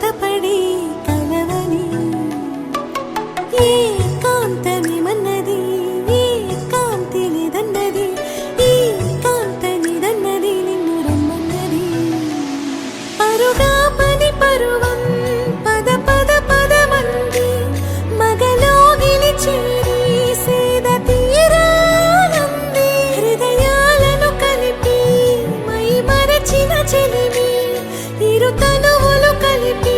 జతపడి కలవని ఏ కాంతమిమన్నది ఏ కాంతి నిదన్నది ఈ కాంత నిదన్నది నిన్ను రమ్మన్నది పరుగా పని పరువం పద పద పదమంది మగలోగిలి చేరి సేద తీరానంది హృదయాలను కలిపి మై మరచిన చెలిమి ఇరు తనువులు కలిపి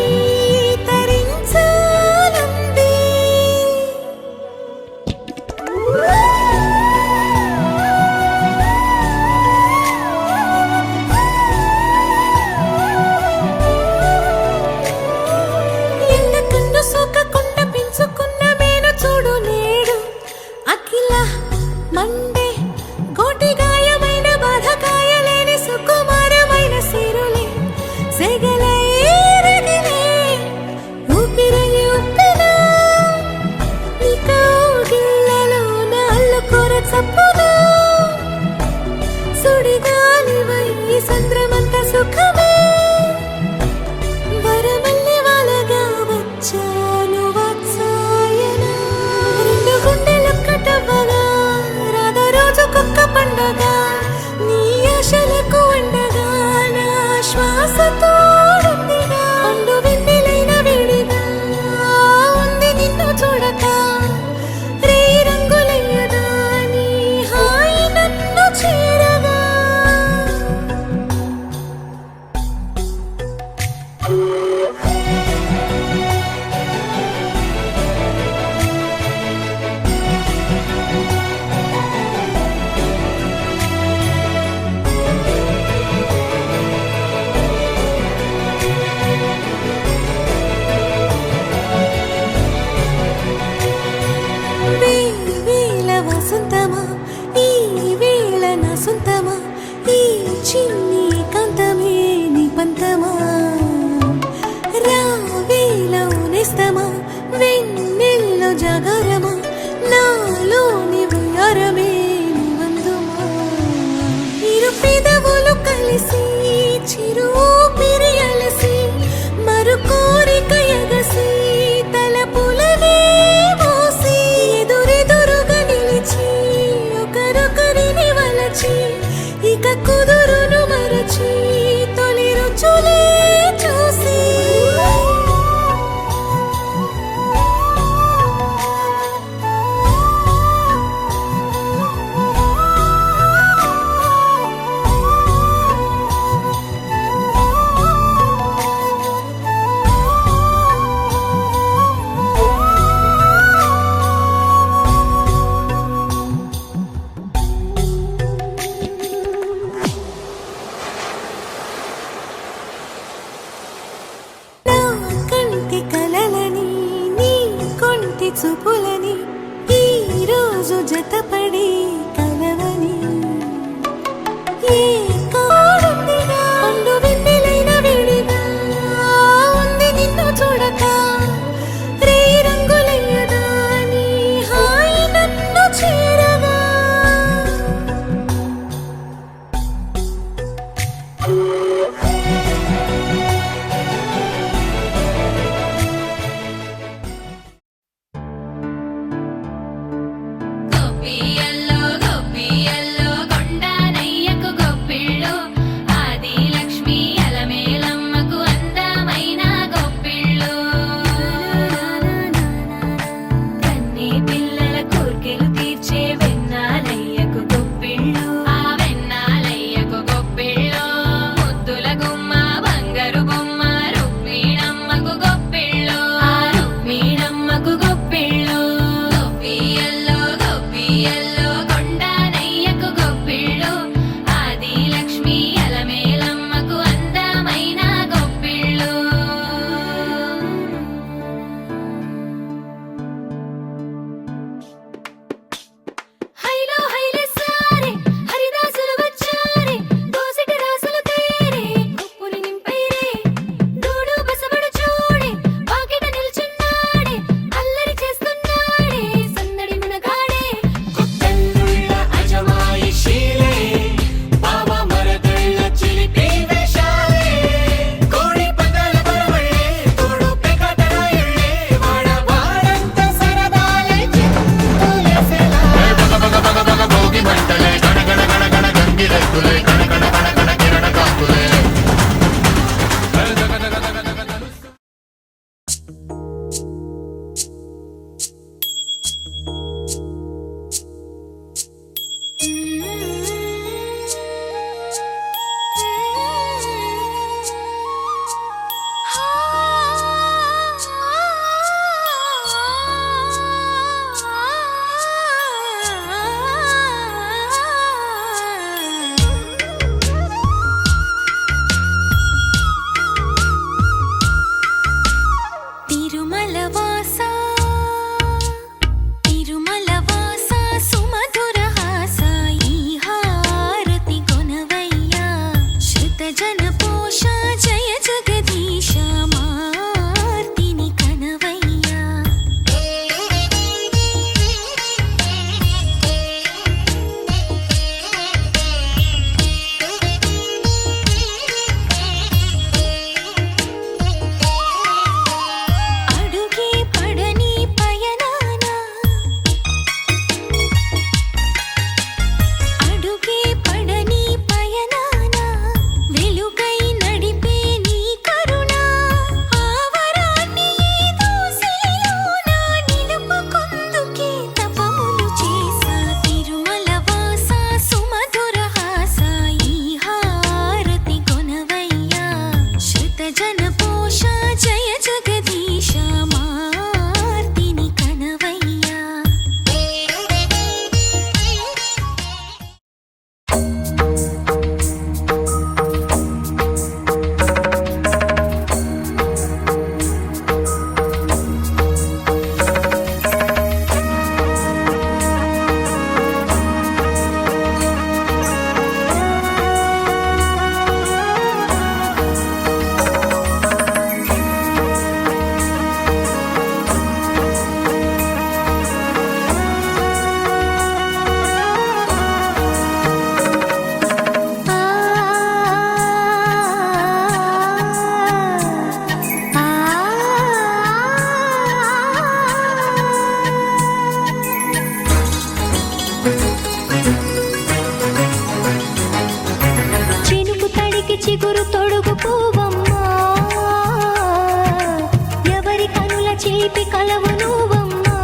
చిలిపి కలవు నువ్వమ్మా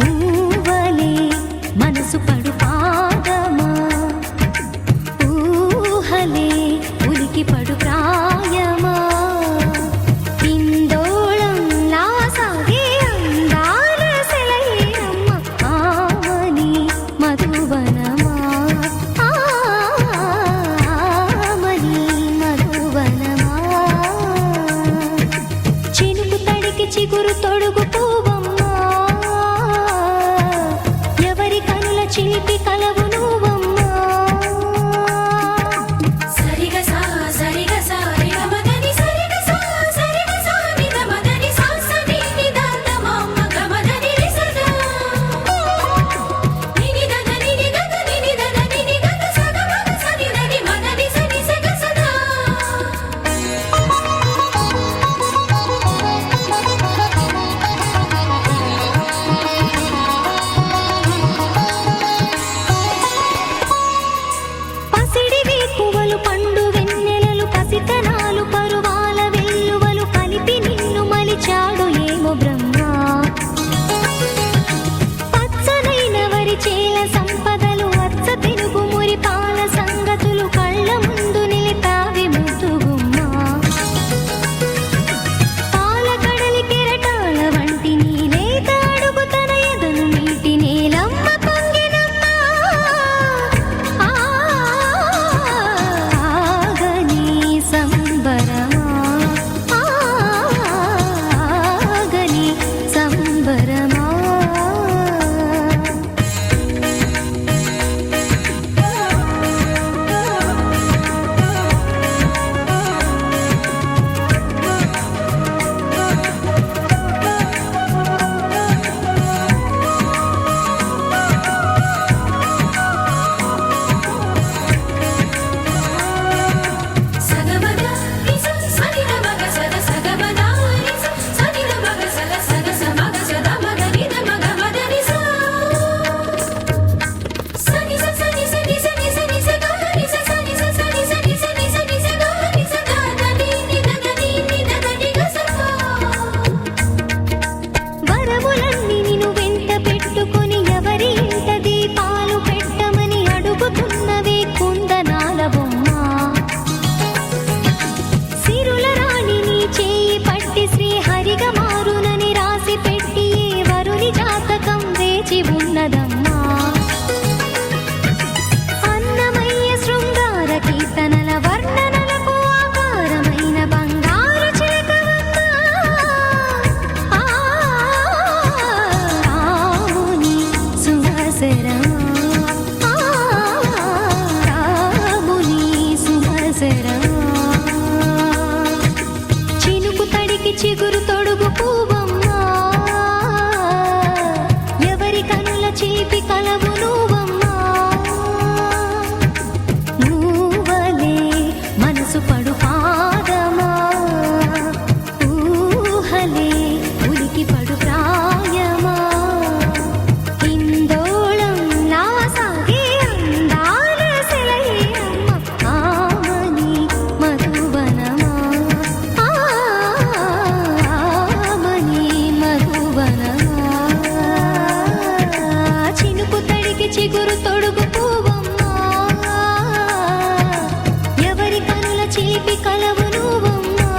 నువ్వలే మనసు పడు పాదమా ఊహలే ఉలికి పడు ప్రాయమా ఇందోళంలా సాగే అందాల సెలయేరమ్మ ఆమని మధువనమా ఆమని మధువనమా చినుకు తడికి చిగురు తొడుగు పువ్వమ్మా ఎవరి కనుల చిలిపి కలవు నువ్వమ్మా సరిగ సా సరిగ సా రిగ మదని సరిగ సా సరిగ సా నిద మదని సా సని నిదాత మమ్మ గమదని రిసదా నిని దద నిని దద నిని దద నిని దద సద మగ సని దని మదని సని సగ సదా పసిడి వేకువలు పండు వెన్నెలలు పసితనాలు పరువాల వెల్లువలు కలిపి నిన్ను మలిచాడు ఏమో బ్రహ్మ పచ్చనైన వరి చేల సంపదలు అచ్చ తెలుగు మురి పాల సంగతులు కళ్ళ ముందు నిలిపావి ముద్దుగుమ్మ పాల కడలి కెరటాల వంటి నీలేత అడుగు తన ఎదను నీటి నేలమ్మ పొంగినమ్మ ఆగని సంబరమా ఆగని సంబరమా సగమగ నిస సనిద మగ సద సగమద నిస సనిద మగ సద సగ సమగ సద మగ నిద మగ మద నిస సని స సని సని సని సని స గ నిస సని స సని సని సని సని స గ నిస ద ద ని ని ద ద ని ని ద ద ని గ స ప వరములన్నీ నిన్ను వెంట పెట్టుకొని ఎవరి ఇంట దీపాలు పెట్టమని అడుగుతున్నవే కుందనాల బొమ్మ సిరుల రాణి నీ చేయి పట్టి శ్రీహరిగా మారునని రాసి పెట్టి ఏ వరుని జాతకం వేచి ఉన్నదమ్మా అన్నమయ్య శృంగార కీర్తనల వర్ణనలకు ఆకారమైన బంగారు చిలకవమ్మ రాముని సుమసరమా రాముని సుమసరమా చినుకు తడికి చిగురు తొడుగు పువ్వమ్మా ఎవరి కనుల చిలిపి కలవు నువ్వమ్మా నువ్వలే మనసు పడు పాదమా ఊహలే ఉలికి పడు ప్రాయమా ఇందోళంలా సాగే అందాల సెలయేరమ్మ ఆమని మధువనమా ఆమని మధువనమా చినుకు తడికి చిగురు తొడుగు పువ్వమ్మా ఎవరి కనుల చిలిపి కలవు నువ్వమ్మా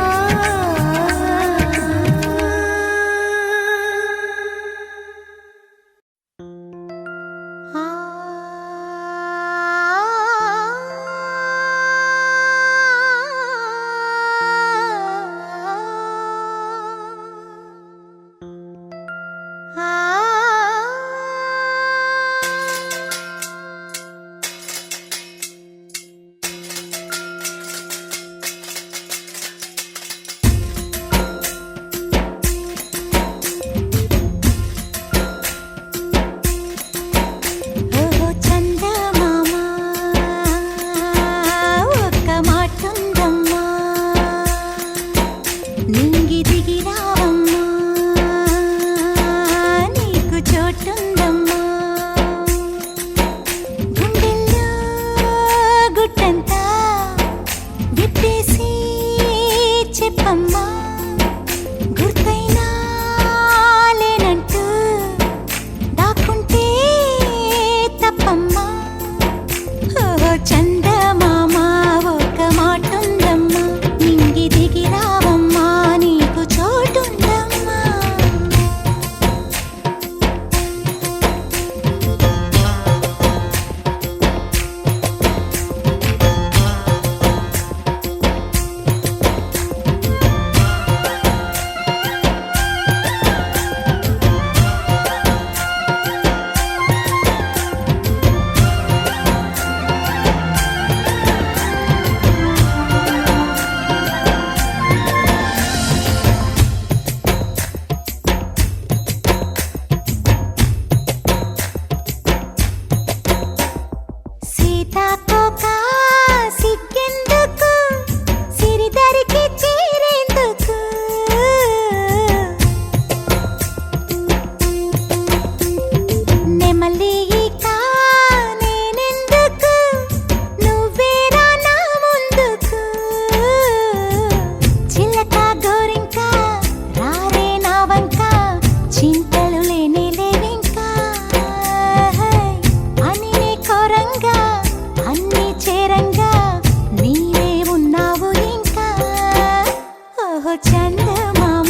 ఓహో చందమామ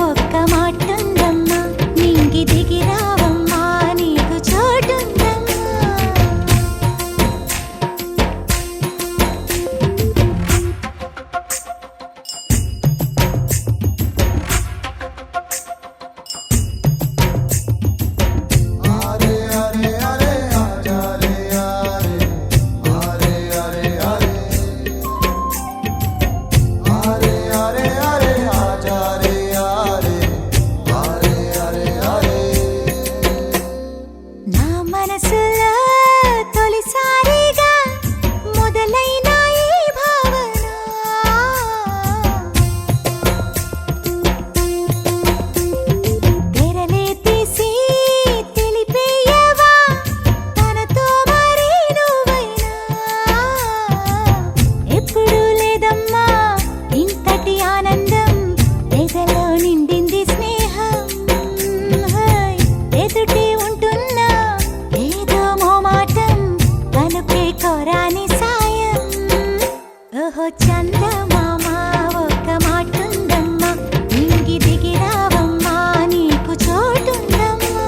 ఒక్క మాటుందమ్మా నింగి దిగి రావమ్మా నీకు చోటుందమ్మా మనసులో తొలిసారిగా మొదలైన ఈ భావన తెరలే తీసి తెలిపేయవా తనతో మరి నువ్వైనా ఎప్పుడు లేదమ్మా ఇంతటి ఆనందం ఎదలో నిండింది స్నేహం ఎదుటి ఉంటున్నా ఏదో మోమాటం కనుకే కోరాని సాయం ఓహో చందమామ ఒక్క మాటుందమ్మా నింగి దిగి రావమ్మా నీకు చోటుందమ్మా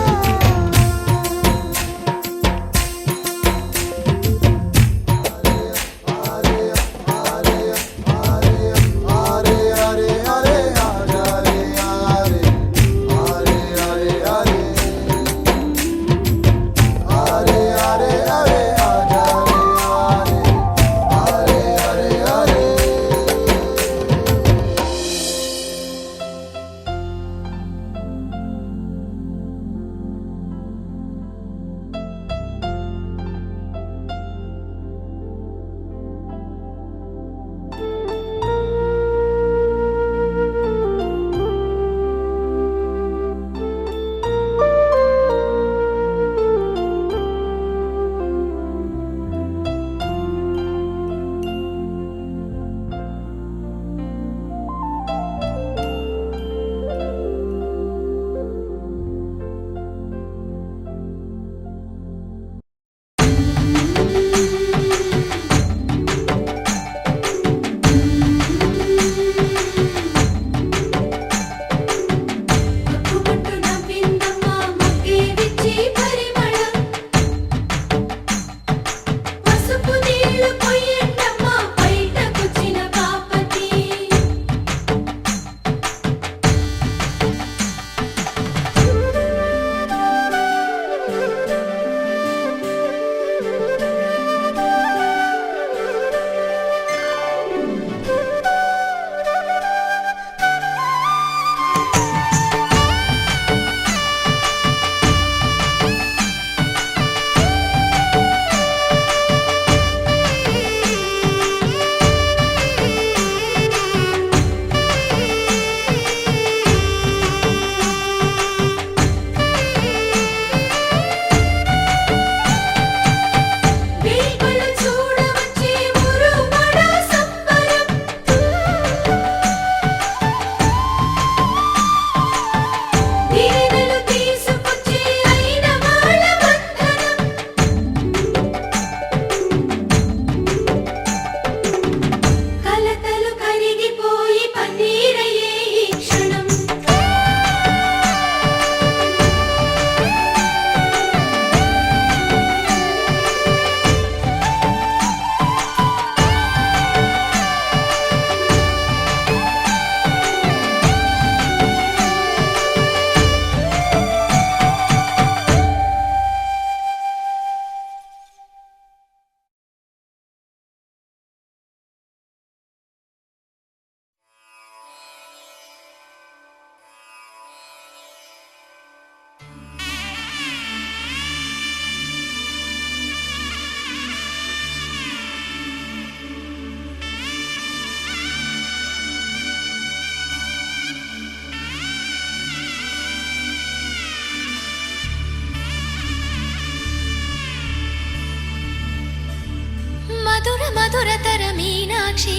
మధురతర మీనాక్షి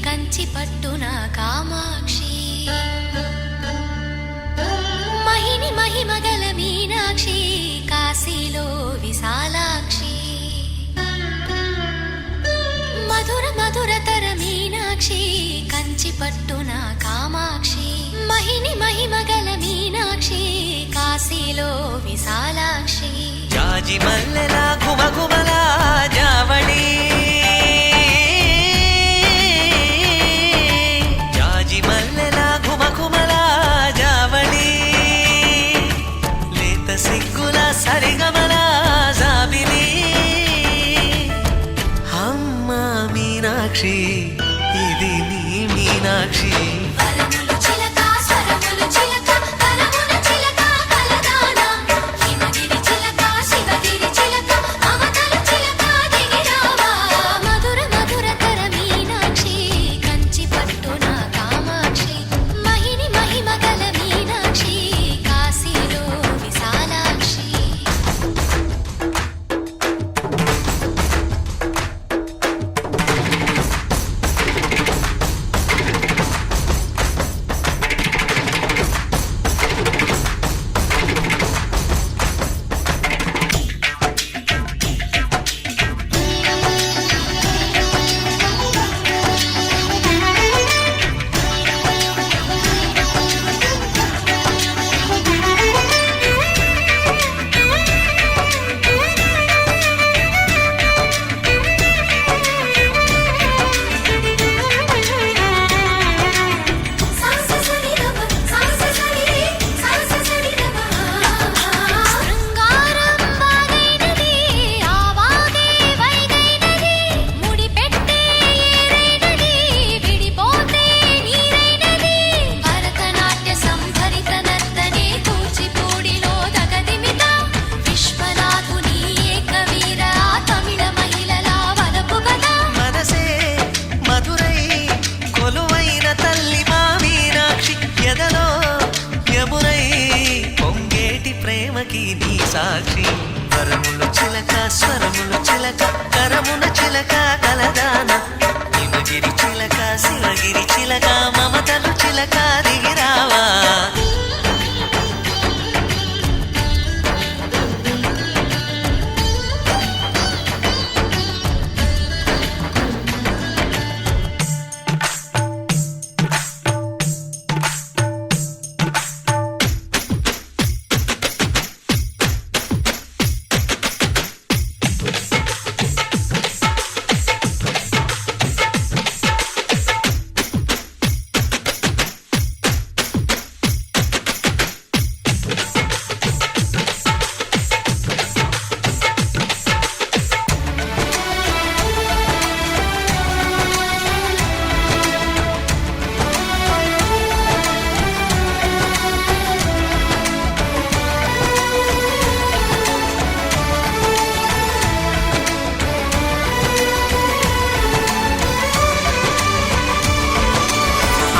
కంచి పట్టున కామాక్షి మహిని మహిమగల మీనాక్షి కాశీలో విశాలాక్షి మధురతర మీనాక్షి కంచి పట్టున కామాక్షి కాశీలో విశాలాక్షి జాజి మల్లెలా గుమగుమలా జావళి జాజి మల్లెలా గుమగుమలా జావళి లేత సిగ్గుల సరిగమల జాబిలి అమ్మ మీనాక్షి ఇది నీ మీనాక్షి వరములు చిలక స్వరములు చిలక కరమున చిలక కలదాన హిమగిరి చిలక శివగిరి చిలక మమతలు చిలక దిగిరావా మధుర మధుర తర మీనాక్షి కంచి పట్టున కామాక్షి మహిని మహిమ గల మీనాక్షి కాశీలో విశాలాక్షి శృంగారం వాగైనది ఆవాగే వైగైనది ముడిపెట్టే ఏరైనది విడిపోతే నీరైనది భరతనాట్య సంభరిత నర్తనే కూచిపూడిలో దగదిమిత విశ్వనాథుని ఏకవీర తమిళ మహిళల వలపు గదా మనసే మధురై కొలువైన తల్లి మా మీనాక్షి ఎదలో యమునై పొంగేటి ప్రేమకి నీ సాక్షి వరములు చిలక స్వరములు చిలక కరమున చిలక కలదాన హిమగిరి చిలక శివగిరి చిలక మమతలు చిలక దిగిరావా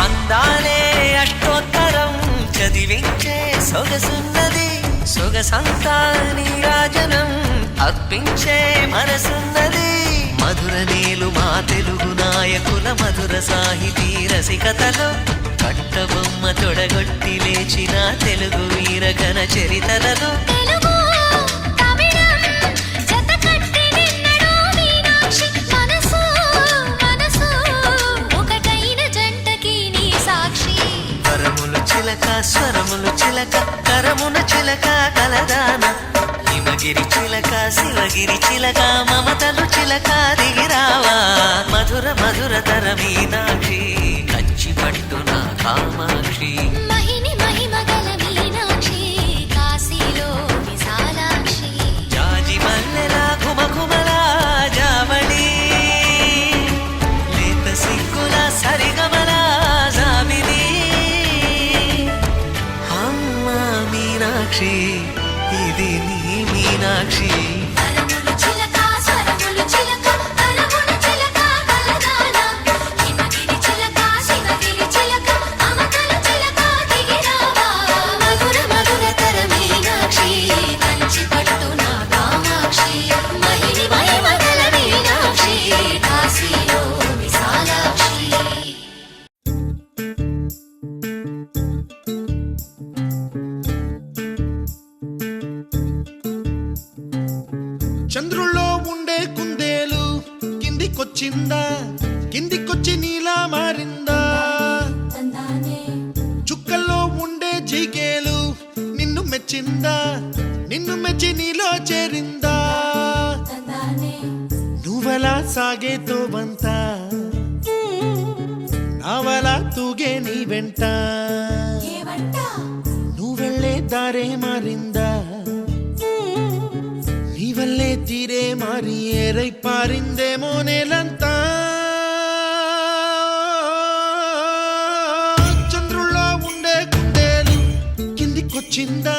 అందాలే అష్టోత్తరం చదివించే సొగసున్నది సొగసంతా నీరాజనం అర్పించే మనసున్నది మధుర నీలు మా తెలుగు నాయకుల మధుర సాహితీ రసికతలో కట్టబొమ్మ తొడగొట్టి లేచిన తెలుగు వీర ఘన చరితలలో తెలుగు తమిళం జతకట్టి నిన్నడో మీనాక్షి మనసు మనసు ఒకటైన జంటకి నీ సాక్షి వరములు చిలక స్వరములు చిలక కరమున చిలక కలదాన హిమగిరి చిలక శివగిరి చిలక మమతలు చిలక దిగిరావా మధుర మధుర తర మీనాక్షి కంచి పట్టున కామాక్షి మహిని మహిమ గల మీనాక్షి కాశీలో విశాలాక్షి జాజి మల్లెలా గుమగుమలా జావళి లేత సిగ్గుల సరిగమల జాబిలి అమ్మ మీనాక్షి ఇది నీ మీనాక్షి వరములు చిలక స్వరములు చిలక కరమున చిలక కలదాన హిమగిరి చిలక శివగిరి చిలక మమతలు చిలక దిగిరావా మధుర మధుర తర మీనాక్షి కంచి పట్టున కామాక్షి మహిని మహిమ గల మీనాక్షి కాశీలో విశాలాక్షి చంద్రుల్లో ఉండే కుందేలు కిందికొచ్చిందా కిందికొచ్చి నీలా మారిందా చుక్కల్లో ఉండే జీకేలు నిన్ను మెచ్చి వచ్చిందా నిన్ను మెచ్చి నీలో చేరిందా నువ్వలా సాగేతో బంత నావలా తూగే నీ వెంట నువ్వెళ్ళే దారే మారిందా నీ వల్లే తీరే మారి ఏరై పారిందేమో నేలంతా చంద్రుల్లో ఉండే గుండెలు కిందికొచ్చిందా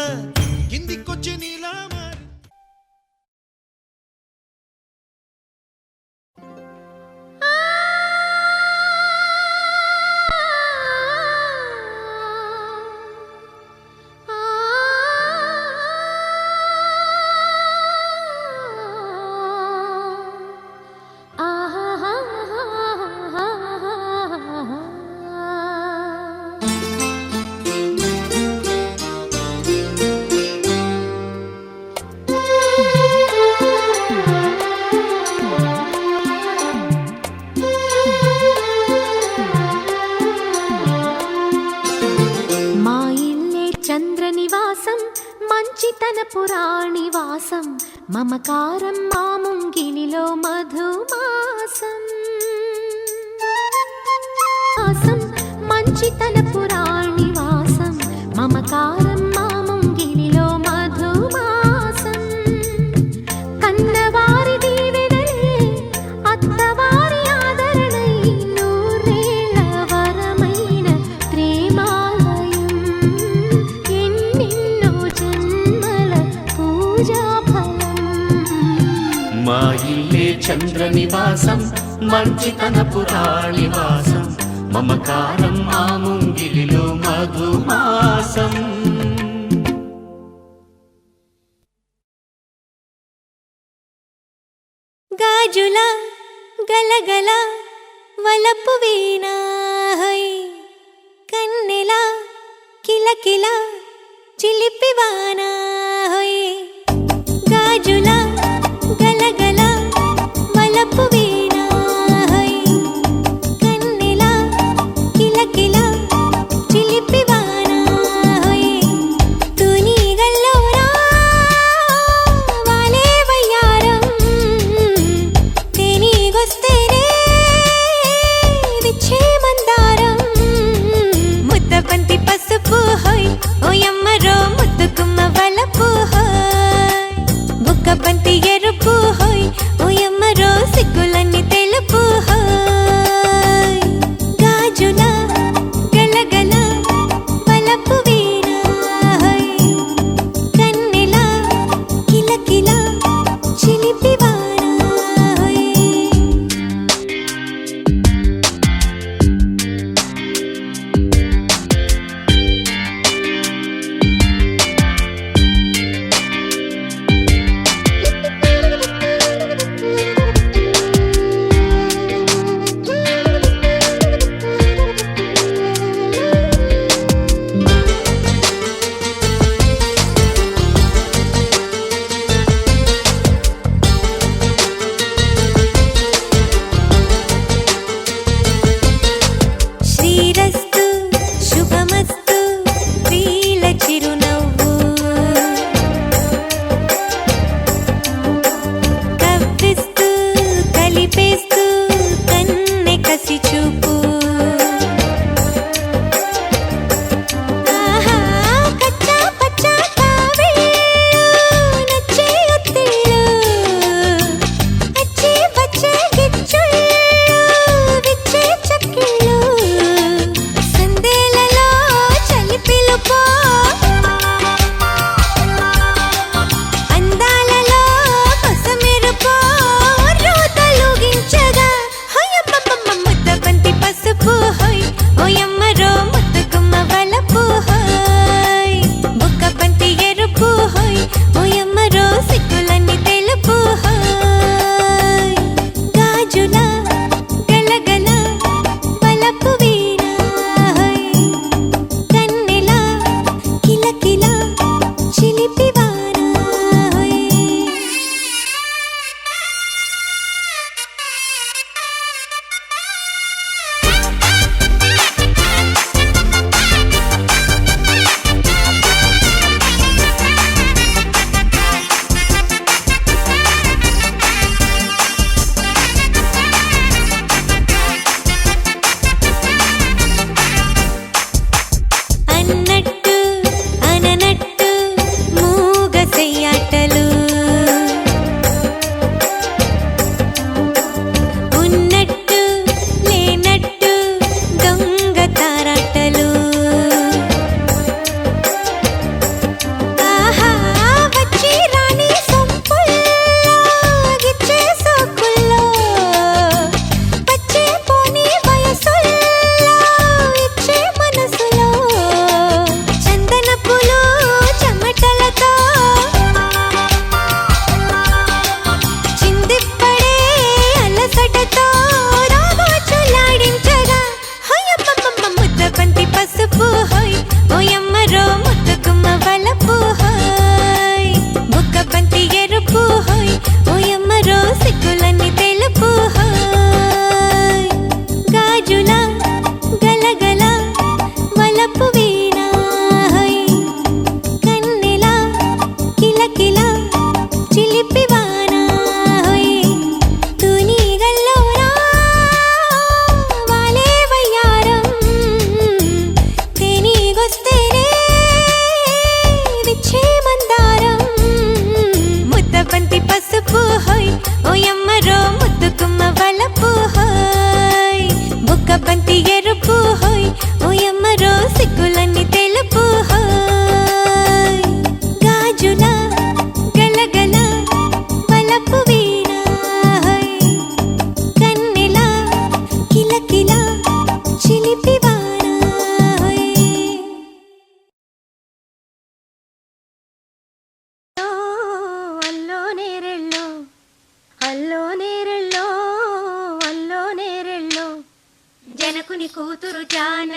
కిందికొచ్చి నీలా మారి మంచితన పురాణివాసం మమకారం మా ముంగిలిలో మధుమాసం మంచితన పురాణివాసం మమకారం మా ముంగిలిలో మధుమాసం కన్నవారి దీవెనలే అత్తవారి ఆదరణై నూరేళ్ల వరమైన ప్రేమాలయం ఎన్నెన్నో జన్మల పూజా ఫలం మా ఇల్లే చంద్ర నివాసం మంచితన పురాణివాసం మమకారం మా ముంగిలిలో మధుమాసం గాజుల గలగల వలపు వీణా హై కన్నెల కిలకిల చిలిపివానా హై గాజుల గలగల వలపు వీణా హై కన్నెల కిలకిల చిలిపివానా హై తుని గల్లోరా వాలే వయ్యారం తెనిగొస్తేనే విచ్చే మందారం ముద్దబంతి పసుపు హోయ్ ఓయమ్మరో ముద్దుకుమ్మ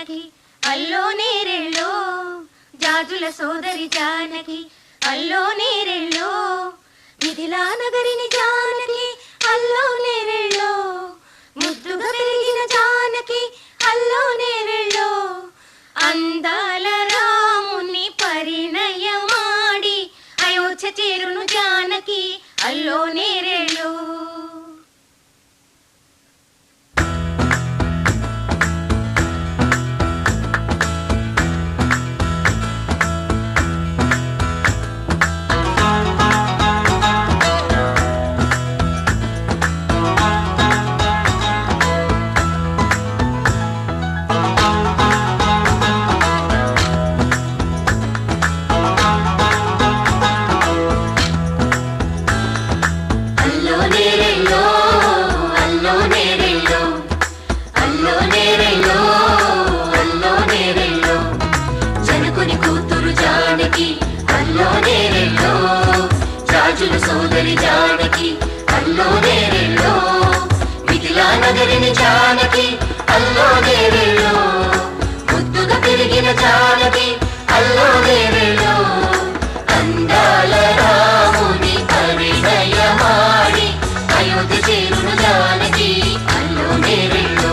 జానకి అల్లో నేరెళ్ళో జాజుల సోదరి జానకి అల్లో నేరెళ్ళో మిథిలా నగరిని జానకి అల్లో నేరెళ్ళో ముద్దుగా పెరిగిన జానకి అల్లో నేరెళ్ళో అందాల రాముని పరిణయమాడి అయోధ్య చేరును జానకి అల్లో నేరెళ్ళో సోదరి జానకి అల్లో నేరెళ్ళో మిథిలా నగరిని జానకి అల్లో నేరెళ్ళో ముద్దుగా పెరిగిన జానకి అల్లో నేరెళ్ళో అందాల రాముని పరిణయమాడి అయోధ్య చేరును జానకి అల్లో నేరెళ్ళో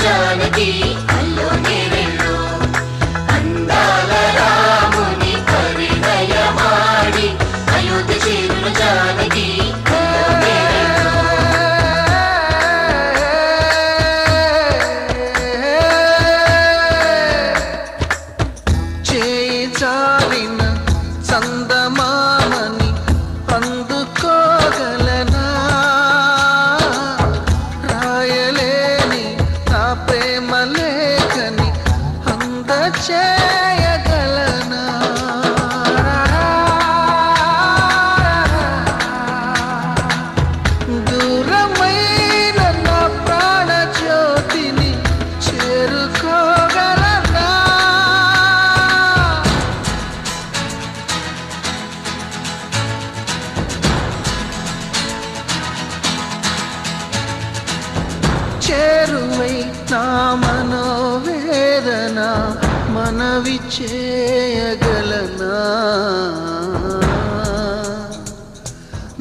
జానకి అల్లో నేరెళ్ళో అందాల రాముని పరిణయమాడి అయోధ్య చేరును జానకి అల్లో నేరెళ్ళో చేయి చాలిన చందమామని అందుకోగలనా రాయలేని నా ప్రేమ లేఖని అందచేయగలనా దూరమైన నా ప్రాణ జ్యోతిని చేరుకోగలనా చేరువై నా మనోవేదన మనవి చేయగలనా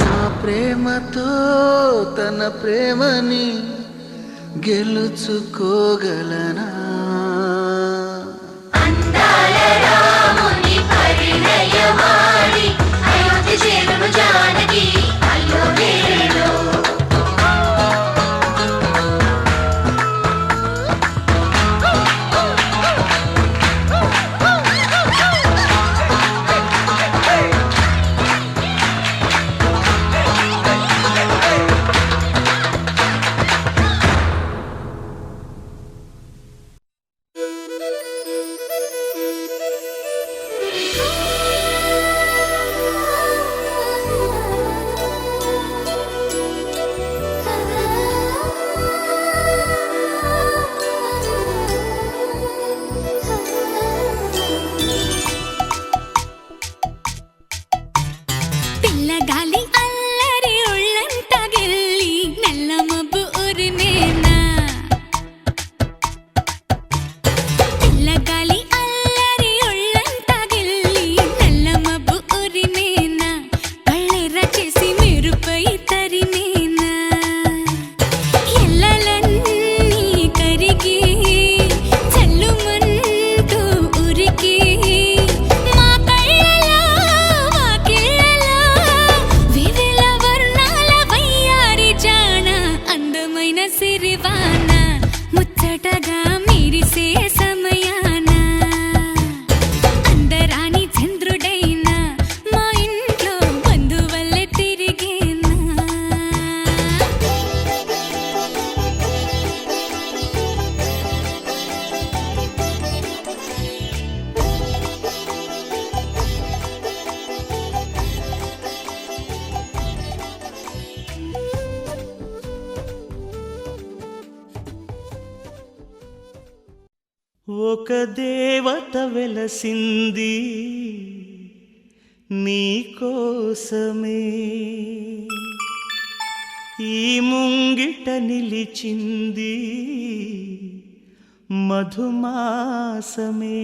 నా ప్రేమతో తన ప్రేమని గెలుచుకోగలనా అందాల రాముని పరిణయమాడి అయోధ్య చేరును జానకి అల్లో నేరెళ్ళో ఒక దేవత వెలసింది నీకోసమే, ఈ ముంగిట నిలిచింది మధుమాసమే.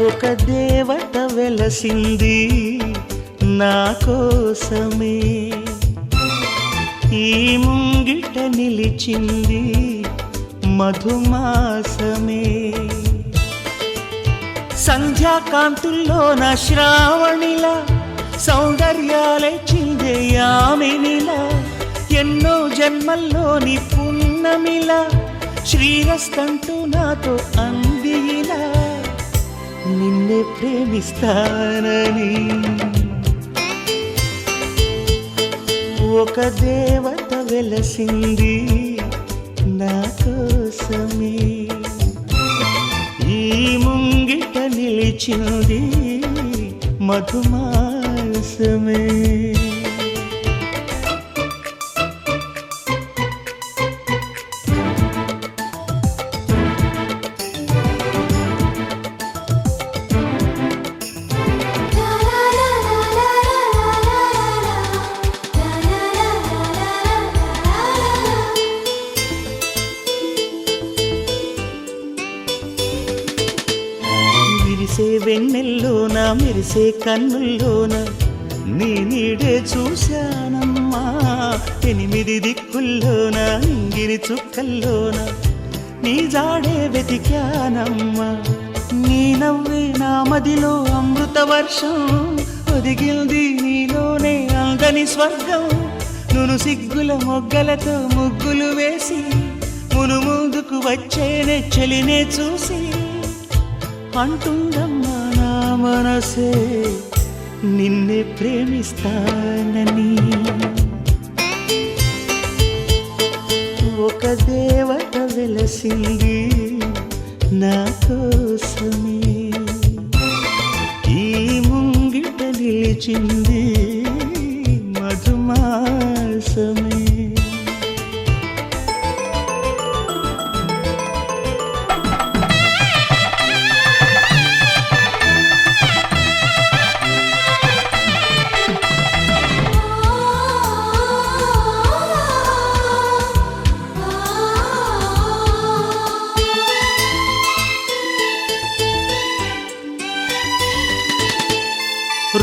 ఒక దేవత వెలసింది నా కోసమే, ఈ ముంగిట నిలిచింది మధుమాసమే. సంధ్యాకాంతుల్లోన శ్రావణిలా సౌందర్యాలే చిందే యామినిలా, ఎన్నో జన్మల్లోని పున్నమిలా శ్రీరస్తంటూ నాతో అందిలా, నిన్నే ప్రేమిస్తానని. ఒక దేవత వెలసింది నా కోసమే, ఈ ముంగిట నిలిచింది మధుమాసమే. విరిసే వెన్నెల్లోన మెరిసే కన్నుల్లోన నీ నీడే చూశానమ్మా, 8 దిక్కుల్లోన నింగిరి చుక్కల్లోన నీ జాడే వెతికానమ్మా. నీ నవ్వే నా మదిలో అమృత వర్షం, ఒదిగింది నీలోనే అందని స్వర్గం. నును సిగ్గుల మొగ్గలతో ముగ్గులు వేసి మును ముందుకు వచ్చేనే చెలినే చూసి, అంటుందమ్మా నా మనసే నిన్నే ప్రేమిస్తానని. ఒక దేవత వెలసింది నా కోసమే, ఈ ముంగిట నిలిచింది మధుమాసమే.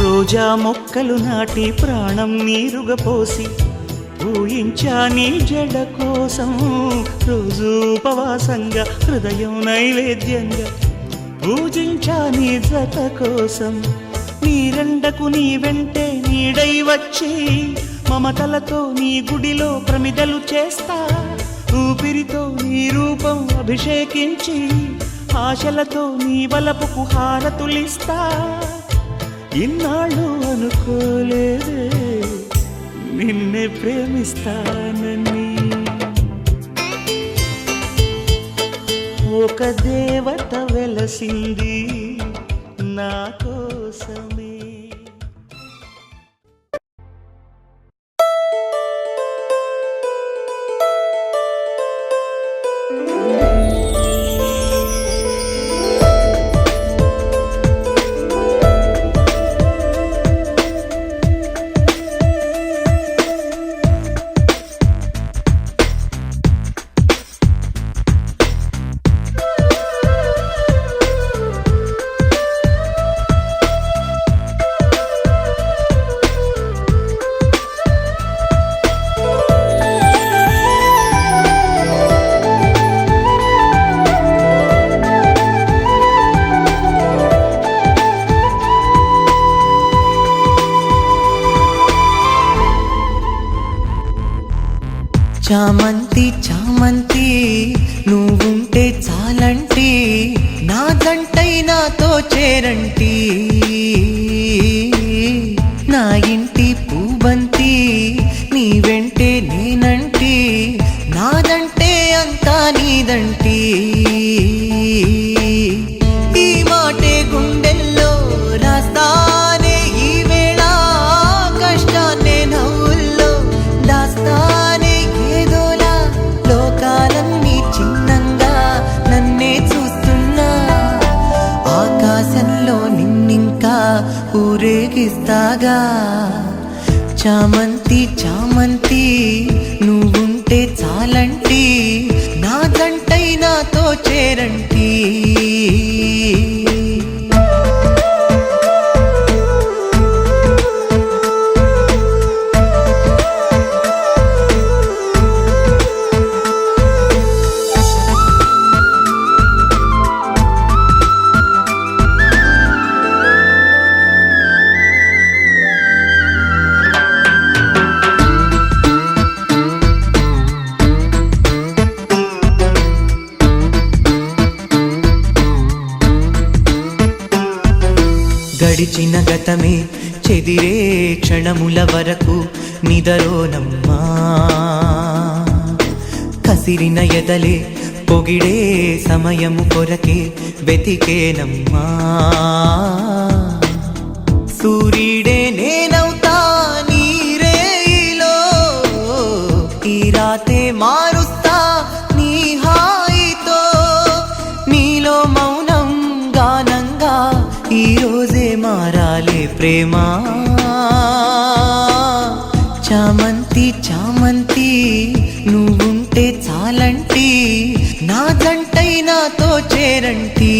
రోజా మొక్కలు నాటి ప్రాణం నీరుగా పోసి పూయించా నీ జడ కోసం, రోజు ఉపవాసంగా హృదయం నైవేద్యంగా పూజించా నీ జత కోసం. నీరెండకు నీ వెంటే నీడై వచ్చి మమతలతో నీ గుడిలో ప్రమిదలు చేస్తా, ఊపిరితో నీ రూపం అభిషేకించి ఆశలతో నీ బలపుకు హారతులిస్తా. ఇన్నాళ్ళు అనుకోలేదే నిన్నే ప్రేమిస్తానని. ఒక దేవత వెలసింది నా కోసమే. చామంతి చామంతి నువ్వుంటే చాలంటి, నా జంటై నాతో చేరంటి. నా ఇంటి పూబంతి నీ వెంటే నేనంటి, పూజిస్తాగా. చామంతి చామంతి నువ్వుంటే చాలంటి, నా జంటై నాతో చేరంటి. గడిచిన గతమే చెదిరే క్షణముల వరకు నిదరోనమ్మా. కసిరిన ఎదలే పొగిడే సమయము కొరకే వెతికేనమ్మా. సూర్యుడే నేనవుతా నీరేలో, ఈ రాతే మారుస్తా నీ హాయితో. నీలో మౌనం గానంగా ఈ రోజే మారాలే ప్రేమ. చామంతి చామంతి నువ్వుంటే చాలంటి, నా జంటై నాతో చేరంటి.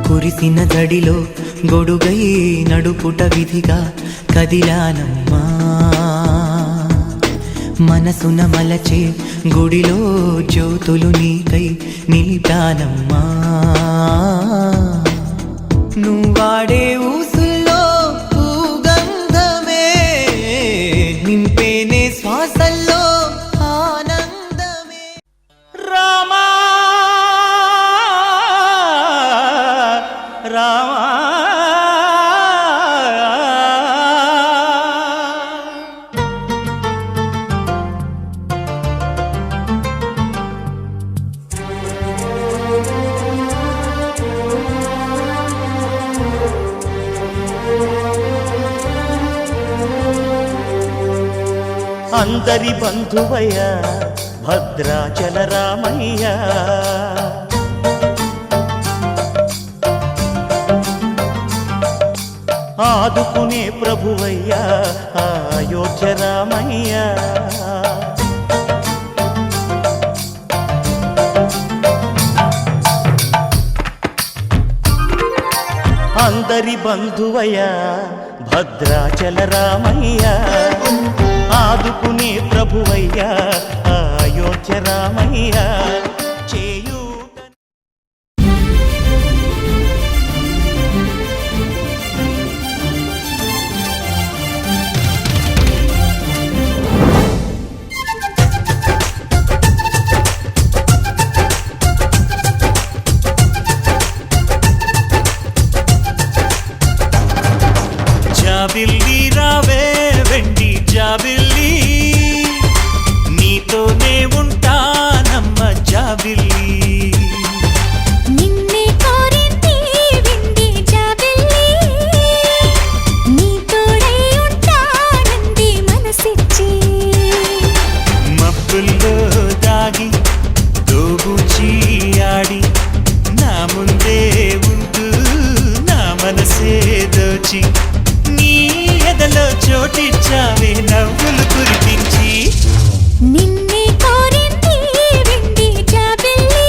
కురిసిన జడిలో గొడుగై నడుపుట విధిగా కదిలానమ్మా. మనసున మలచే గుడిలో జ్యోతులు నీకై నిలిపానమ్మా. నువ్వాడే ఊసుల్లో పూగంధమే నింపేనే శ్వాసల్లో ఆనందమే. రామా రామా అందరి బంధువయ్య భద్రాచల రామయ్య. ఆదుకునే ప్రభువయ్యా అయోధ్య రామయ్య. అందరి బంధువయ్యా భద్రాచల రామయ్య. ఆదుకునే ప్రభువయ్యా అయోధ్య రామయ్య. జాబిల్లి రావే వెండి జాబిల్లి, నీతోనే ఉంటానమ్మ జాబిల్లి. నిన్నే కోరింది విండి జాబిల్లి, నీ తోడై ఉంటానంది మనసిచ్చి. మబ్బుల్లో దాగి దోబూచి ఆడి నా ముందే ఉంటూ నా మనసే దోచి, నీ ఎదలో చోటిచ్చావే నవ్వులు కురిపించి. నిన్నే కోరింది విండి జాబిల్లి,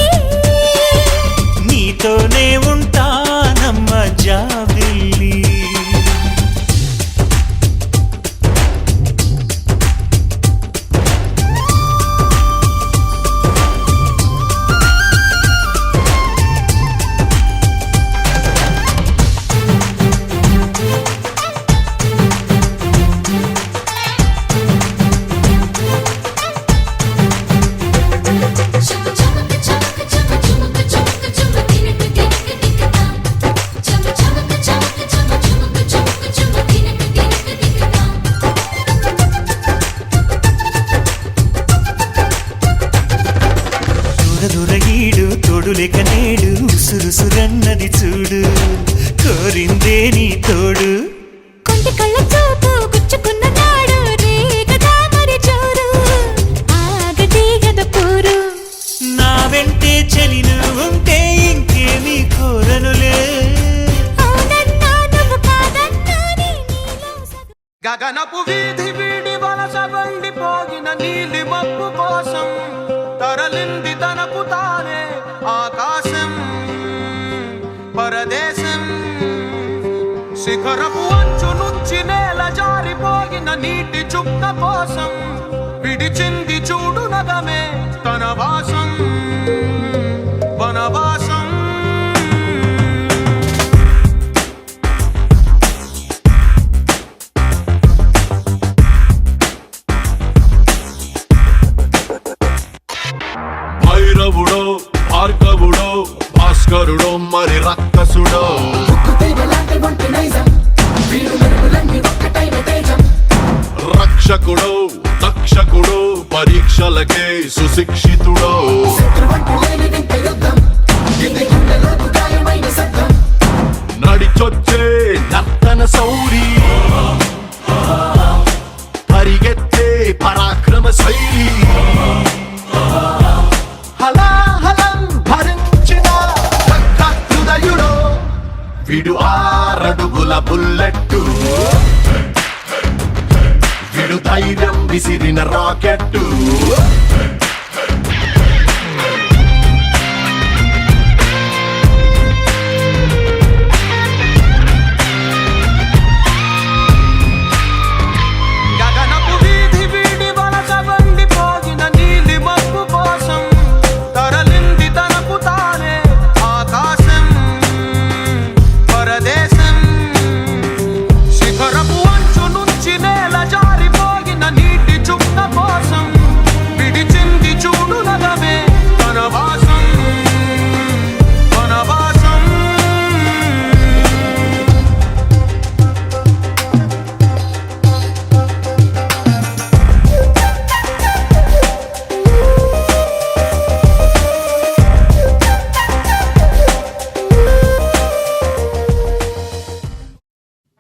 నీతోనే ఉంటానమ్మ జాబిల్లి. ఉన్నది చూడు కోరిందే నీ తోడు కొంటి కళ్ళ చూపు గుచ్చుకున్న నాడు రేగదా మరి జోరు ఆగదే గద పోరు నా వెంటే చలిను ఉంటే ఇంకేమీ కోరనులే అవునన్నా నువ్వు కాదన్నా నీలో సగం గగనపు వీధి వీడి వలస వండిపోగిన నీలి మబ్బు కోసం తరలింది తనకు తానే ఆకాశం పరదేశం శిఖరపు అంచు నుంచి నేల జారిపోగిన నీటి చుక్క కోసం విడిచింది చూడు నగమే తన వాసం వనవాసం భైరవుడో భార్గవుడో భాస్కరుడో మరి రక్కసుడో రక్షకుడో తక్షకుడో పరీక్షలకే సుశిక్షితుడో నడిచొచ్చే నర్తన సౌరి పరిగెత్తే పరాక్రమ శైలి హలాహలం భరించిన హృదయుడో విడు 6 అడుగుల బుల్లెట్టు విడు ధైర్యం విసిరిన రాకెట్టు గగనపు వీధి వీడి వలస వండిపోగిన నీలి మబ్బు కోసం తరలింది తనకు తానే ఆకాశం పరదేశం శిఖరపు అంచు నుంచి నేల జారిపోగిన నీటి చుక్క కోసం విడిచింది చూడు నగమే తన వాసం వనవాసం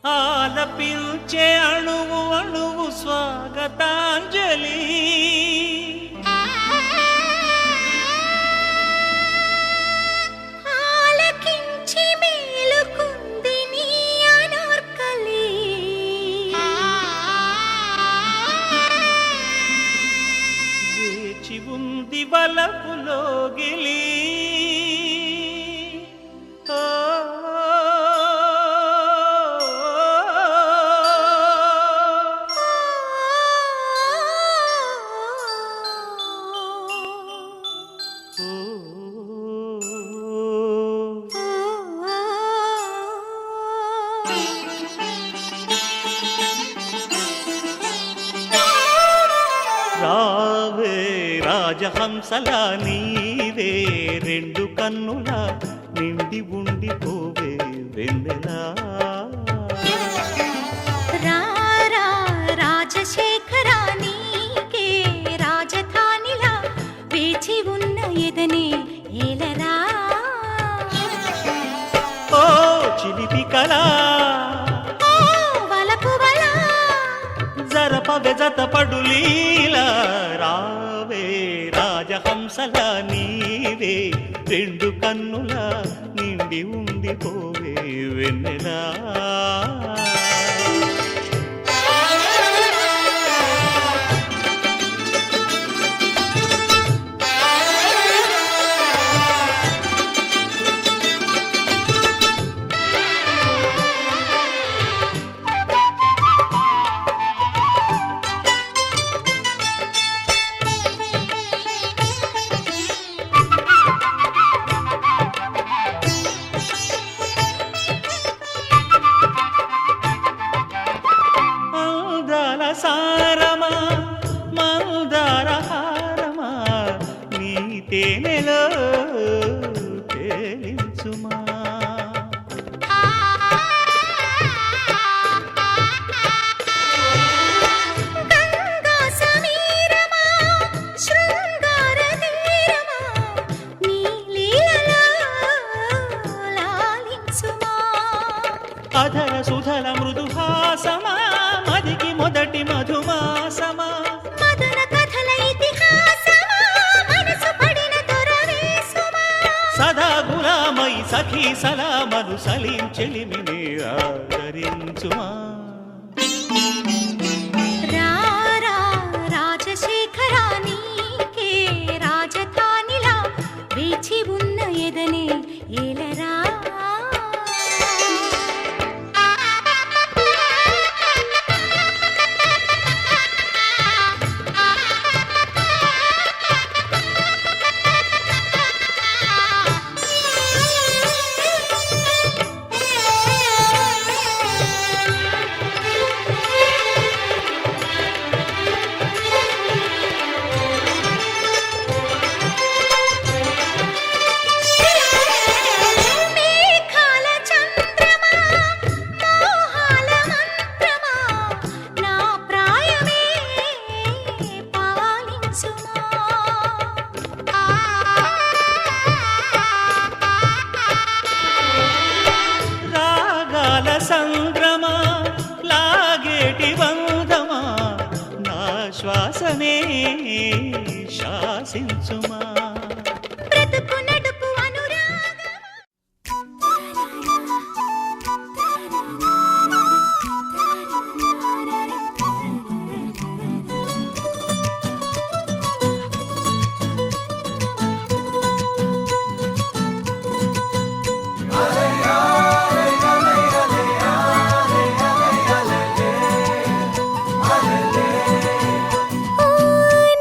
ఆలపించే అణువు అణువు స్వాగతాంజలి ఆలకించి మేలుకుంది నీ అనార్కలి వేచి ఉంది వలపులో గిలి రావే రాజహంసలా నీవే 2 కన్నుల నిండి ఉండిపోవే వెన్నెలా రారా రాజశేఖరా నీకే రాజధానిలా వేచి ఉన్న ఎదనే ఏలరా ఓ చిలిపి కళా ఓ వలపు వలా జరపవే జతపడులీలా రావే రాజహంసల నీవే 2 కన్నుల నిండి ఉండిపోవే వెన్నెలా అధర సుధల మృదుహాసమా మదికి మొదటి మధుమాసమా మదన కథల ఇతిహాసమా మనసు పడిన దొరవేసుమా సదా గులామై సఖీ సలామను సలీం చెలిమినే ఆదరించుమా రారా రాజశేఖరా నీకే రాజధానిలా వేచి ఉన్న ఎదనే ఏలరా మేఘాల చంద్రమా మోహాల మంత్రమా నా ప్రాయమే పాలించుమా రాగాల సంద్రమా లాగేటి బంధమా నా శ్వాసనే శాసించుమా బ్రతుకు నడుపు అనురాగమా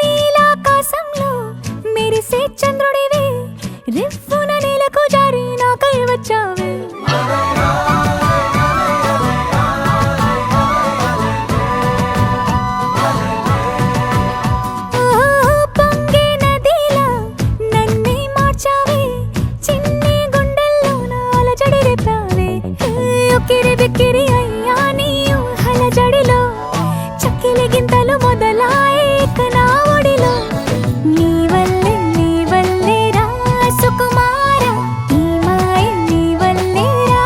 నీలాకాశంలో మెరిసే చంద్రుడివే రివ్వున నేలకు జారి నాకై వచ్చావే పొంగే నదిలా నన్నే మార్చావే చిన్ని గుండెల్లో నా అలజడి రేపావే ఉక్కిరి బిక్కిరి అయ్యా నీ ఊహల జడిలో చక్కిలి గింతలు మొదలాయే ఇక నా ఒడిలో నీ వల్లే రా సుకుమార నీ మాయ నీ వల్లే రా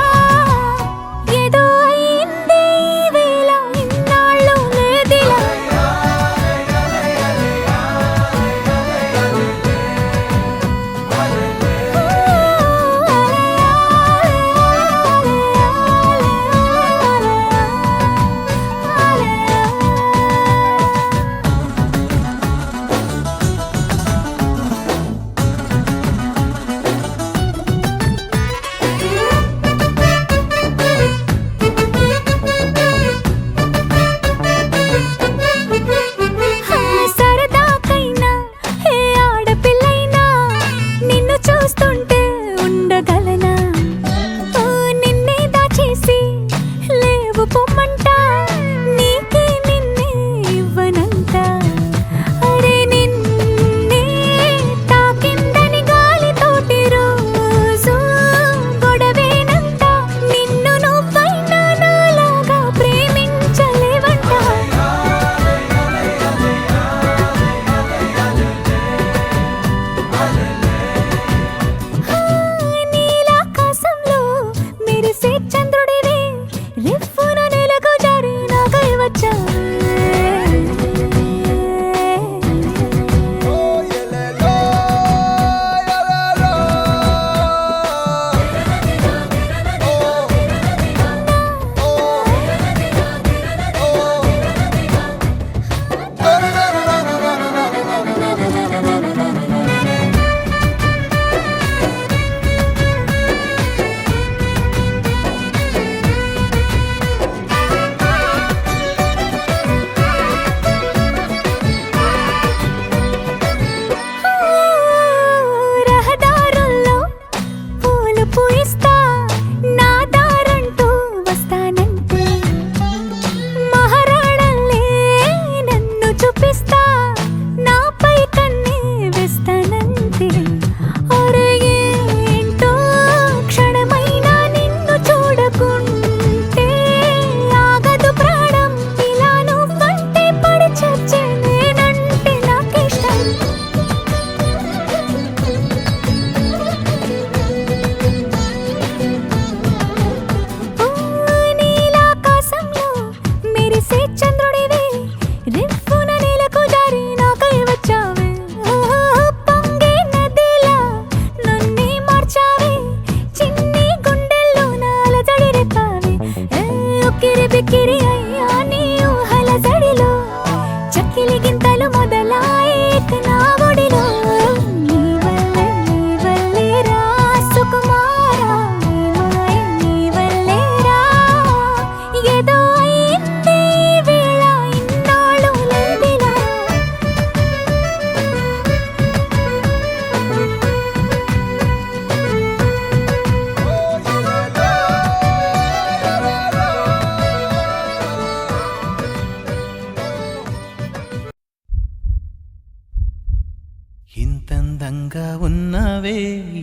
ఉన్నావే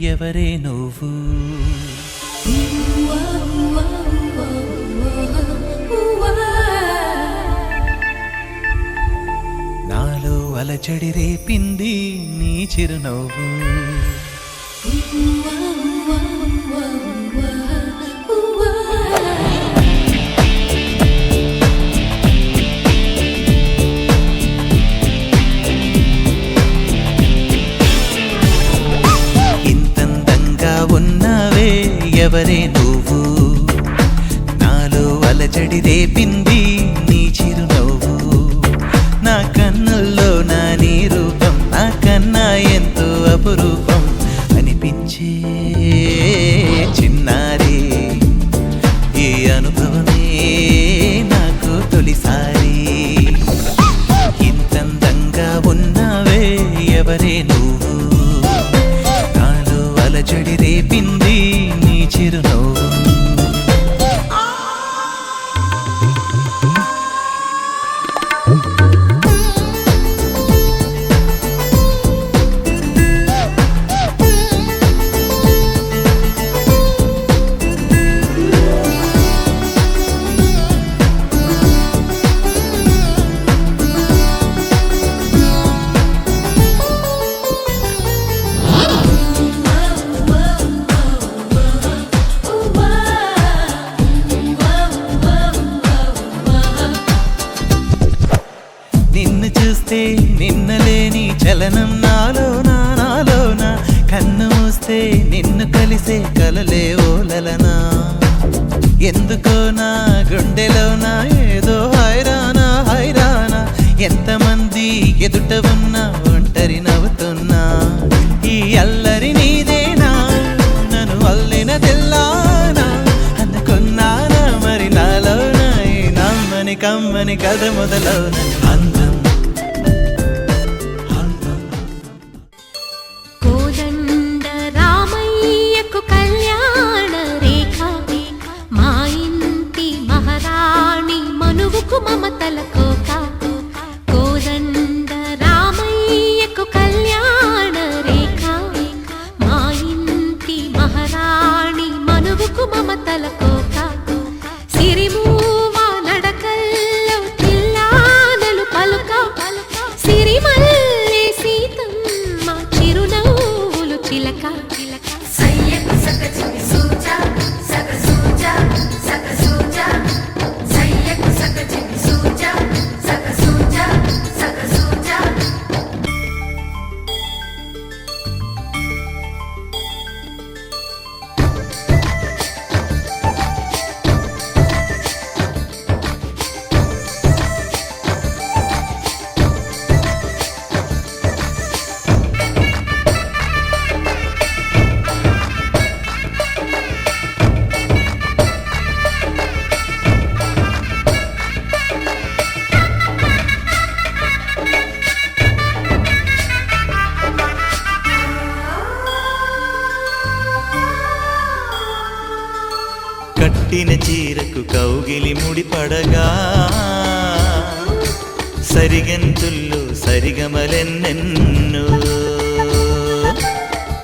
ఎవరే నువ్వు నాలో అలచడి రేపింది నీ చిరునవ్వు ఇంతందంగా ఉన్నావే ఎవరే నువ్వు నాలో అలజడి రేపింది నీ చిరునవ్వు నా కన్నుల్లో నా నీ రూపం నా కన్నా ఎంతో అపురూపం అనిపించే చిన్నారి ఈ అనుభవమే నాకు తొలిసారి ఇంతందంగా ఉన్నావే ఎవరే నువ్వు నాలో అలజడి రేపింది నీ చిరునవ్వు నిన్ను చూస్తే నిన్నలేని చలనం నాలోన కన్ను మూస్తే నిన్ను కలిసే కలలే ఓలలనా ఎందుకో నా గుండెలోన ఏదో హైరానా ఎంతమంది ఎదుట ఉన్నా ఒంటరి నవ్వుతున్నా ఈ అల్లరి నీదేనా నన్ను అల్లిన తెల్లానా అనుకున్నానా మరి నాలోన ఈ నమ్మని కమ్మని కథ మొదలవున అందం కోదండ రామయ్యకు కళ్యాణ రేఖ మా ఇంటి మహారాణి మనువుకు మమతల కోక కోదండ రామయ్యకు కళ్యాణ రేఖ మా ఇంటి మహారాణి మనువుకు మమతల కోక సిరిమూవ నడకల్లో తిల్లానలు పలుక సిరిమల్లె సీతమ్మ చిరునవ్వులు చిలక సయ్యకు సకచిమి సూజా సక సూజా సక సూజా సయ్యకు సకచిమి సూజా సక సూజా సక సూజా కట్టిన చీరకు కౌగిలి ముడిపడగా సరిగంతుల్లో సరిగమలెన్నెన్నో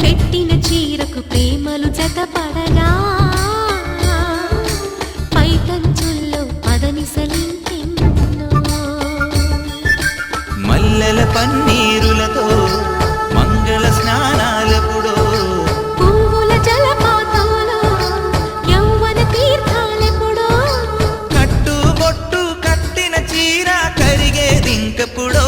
పెట్టిన చీరకు ప్రేమలు జతపడగా పైకంచుల్లో పదనిసలింకెన్నో మల్లెల పన్నీరులతో మంగళ స్నానాలెప్పుడో పువ్వుల జలపాతంలో యౌవన తీర్థాలెప్పుడో కట్టుబొట్టు కట్టిన చీర కరిగేదింకప్పుడో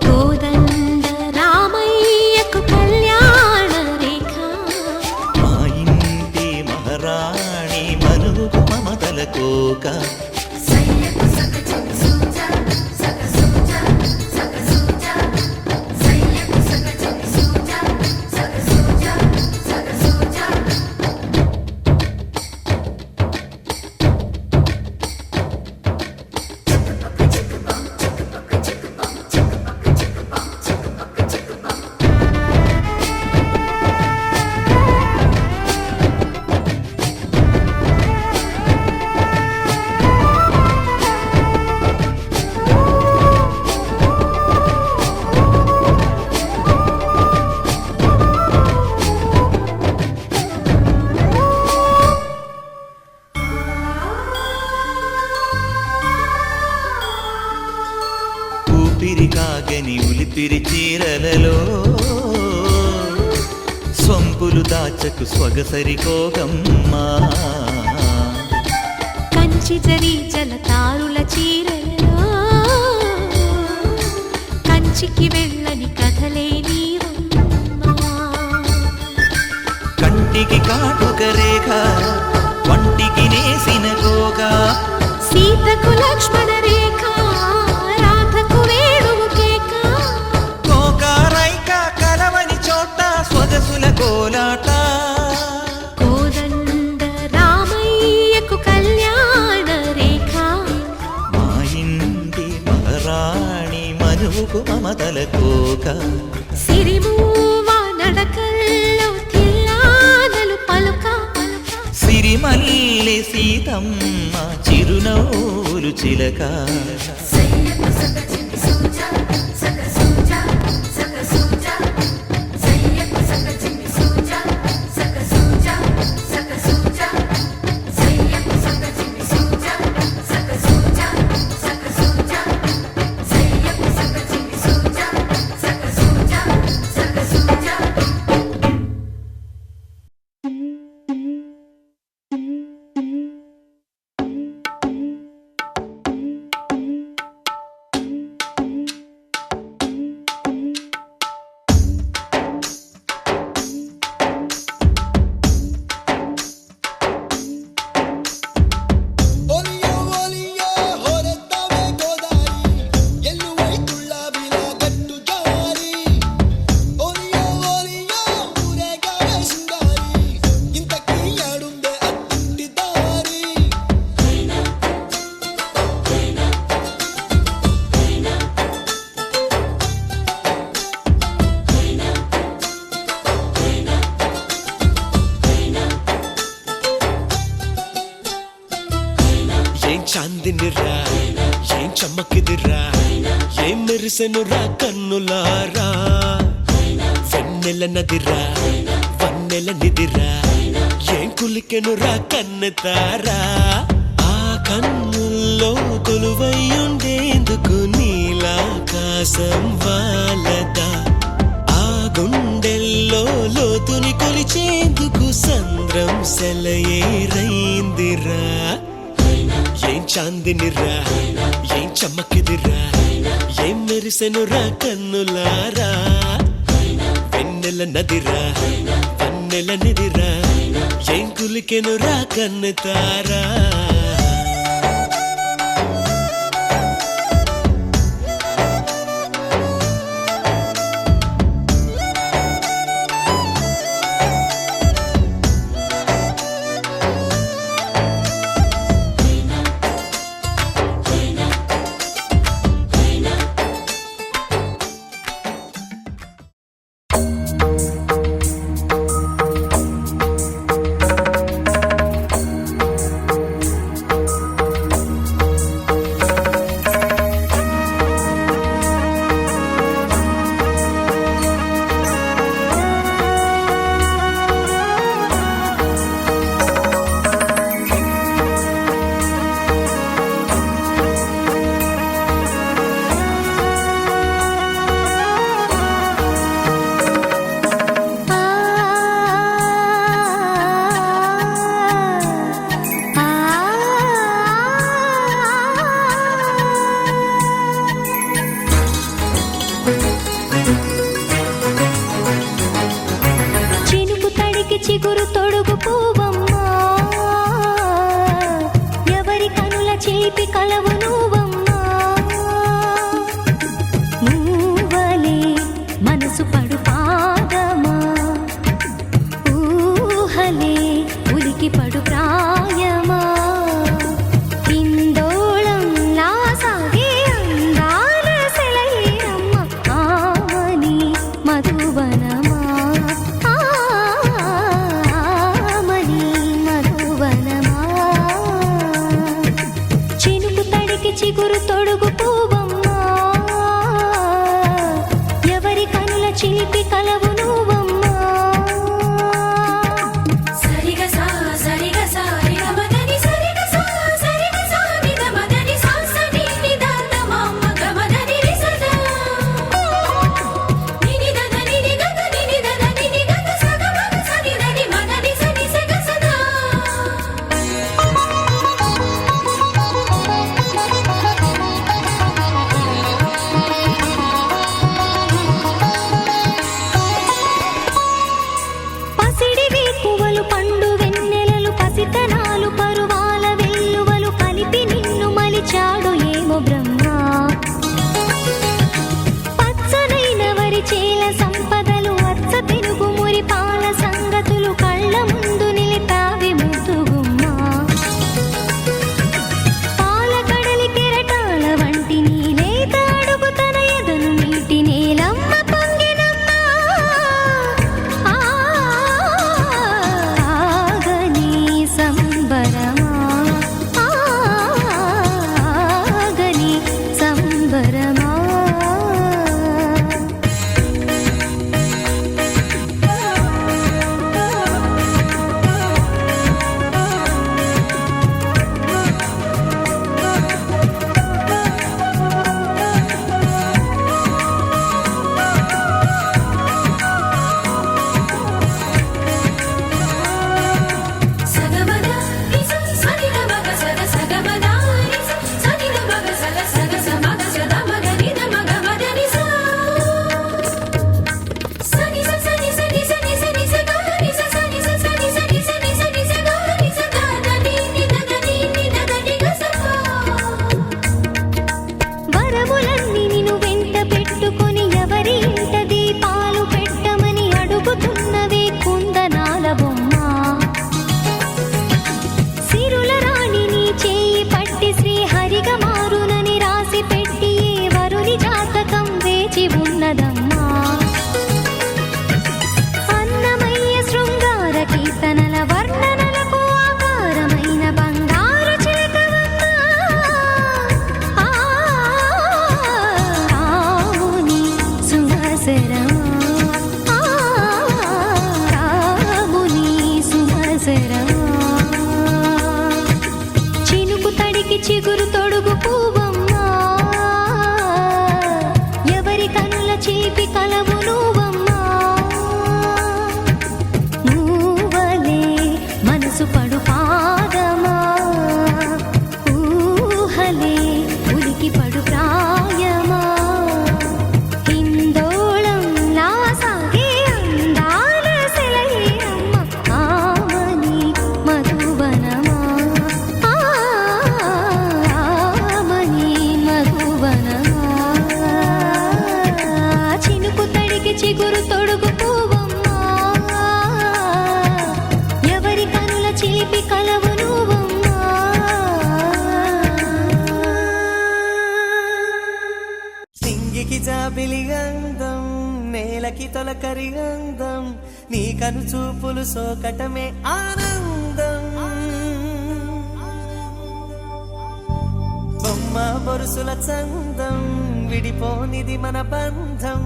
కోదండ రామయ్యకు కళ్యాణ రేఖ మా ఇంటి మహారాణి మనుకు మమతల కోక సయ్యకు సకచిమి సూజా సక సూజా సక సూజా సయ్యకు సకచిమి సూజా సక సూజా సక సూజా ఆగని ఉలిపిరి చీరలలో సొంపులు దాచకు స్వగసరికోగమ్మా కంచి జరి జలతారుల చీరలలో కంచికి వెళ్ళని కథలే నీవమ్మా కంటికి కాటుక రేఖ వంటికి నేసిన గోగా సీతకు లక్ష్మణ రేఖ రాధకు వేణువు కేక గోకారైక కలవని చోట స్వగసుల కోలాట కోదండ రామయ్యకు కళ్యాణ రేఖ మా ఇంటి మహారాణి మనువుకు మమతల కోక సిరిమూవ నడకల్లో తిల్లానలు పలుక సిరిమల్లె సీతమ్మ చిరునవ్వులు చిలక సయ్యకు సగ చిన్ని సూజా సగ సూజా సగ సూజా సయ్యకు సగ చిన్ని సూజా సగ సూజా సగ సూజా సయ్యకు సగ చిన్ని సూజా సగ సూజా సగ సూజా సయ్యకు సగ చిన్ని సూజా సగ సూజా సగ సూజా చాందినిరా ఏం చమ్మకిదిరా ఏం మెరిసెనురా కన్నులారా వెన్నెల నదిరా వన్నెల నిదిరా ఏం కులికెనురా కన్నెతారా ఆ కన్నుల్లో కొలువయ్యుండేందుకు నీలాకాశం వాలదా ఆ గుండెల్లో లోతుని కొలిచేందుకు సంద్రం సెలయేరైందిరా ఏం చాందినిరా ఏం చమ్మకిదిరా ఏం మెరిసెనురా కన్నులారా వెన్నెల నదిరా వన్నెల నిదిరా ఏం కులికెనురా కన్నెతారా చిగురు తొడుగు పువ్వమ్మా, ఎవరి కనుల చీపి కలవు నువ్వమ్మా. నువ్వలే మనసు పడు పాదమా, ఊహలే ఉలికి పడు ప్రాయమా. హిందోళంలా సాగే అందాల సెలయేరమ్మ, ఆమని మధువనమా, ఆమని మధువనమా. చినుకు తడికి చిగురు తొడుగు పువ్వమ్మా, ఎవరి కనుల చిలిపి కలవు నువ్వమ్మా. సింగికి జాబిలి గంధం, నేలకి తొలకరి గంధం, నీ కను చూపులు సోకటమే ఆనందం. బొమ్మ బొరుసుల చందం, విడిపోనిది మన బంధం,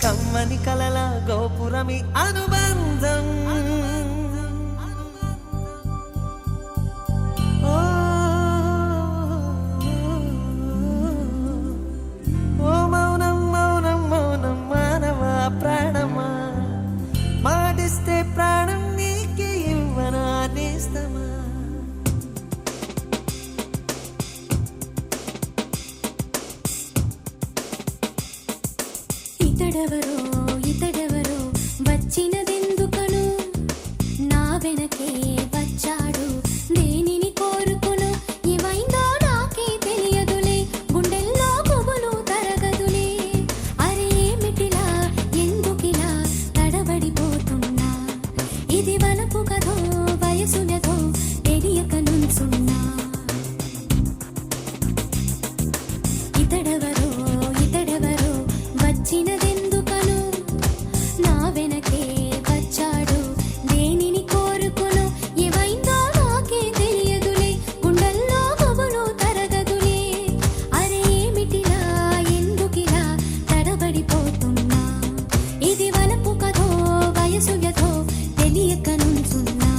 కమ్మని కలల గోపురమి అనుబంధం. ఓ ఓ మౌనం మౌనం మౌనం మానవా ప్రాణమా, మాటిస్తే ప్రాణం నీకే ఇవ్వనా నేస్తమా. ఇతడెవరో ఇతడెవరో వచ్చినదెందుకను, నా వెనకే వచ్చాడు దేనిని కోరుకును. ఏమైందో నాకే తెలియదులే, గుండెల్లో పువ్వులు తరగదులే. అరే ఏమిటిలా ఎందుకిలా తడబడిపోతున్నా, ఇది వలపు కథో వయసునదో తెలియక నుంచున్నా. ఇతడెవరో ఇతడెవరో వచ్చినదెందుకను, నా వెనకే వచ్చాడు దేనిని కోరుకును. ఏమైందో నాకే తెలియదులే, గుండెల్లో పువ్వులు తరగదులే. అరే ఏమిటిలా ఎందుకిలా తడబడిపోతున్నా, ఇది వలపు కథో వయసు యథో తెలియక నుంచున్నా.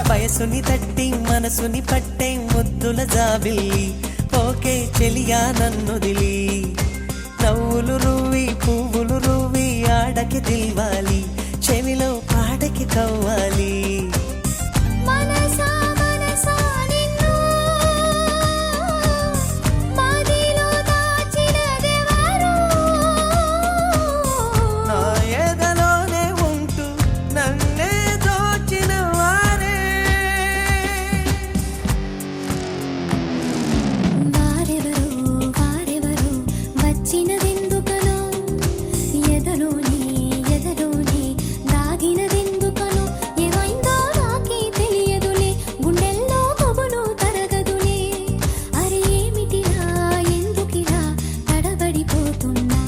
వయసుని తట్టి మనసుని పట్టే ముద్దుల జాబిల్లి, ఓకే చెలియా నన్నుదిలి. నవ్వులు రువ్వి పువ్వులు రువ్వి ఆడకి దిల్వాలి, చెవిలో పాడకి కవ్వాలి. మనసా మనసా నిన్ను మదిలో దాచినదెవరు, నా ఎదలోనే ఉంటూ నన్నే దోచిన వారే. వారెవరో వారెవరో వచ్చినదెందుకనో, ఎదలోనే ఎదలోనే దాగినదెందుకనో. ఏమైందో నాకే తెలియదులే, గుండెల్లో పువ్వులు తరగదులే. అరే ఏమిటిలా ఎందుకిలా తడబడిపోతున్నా,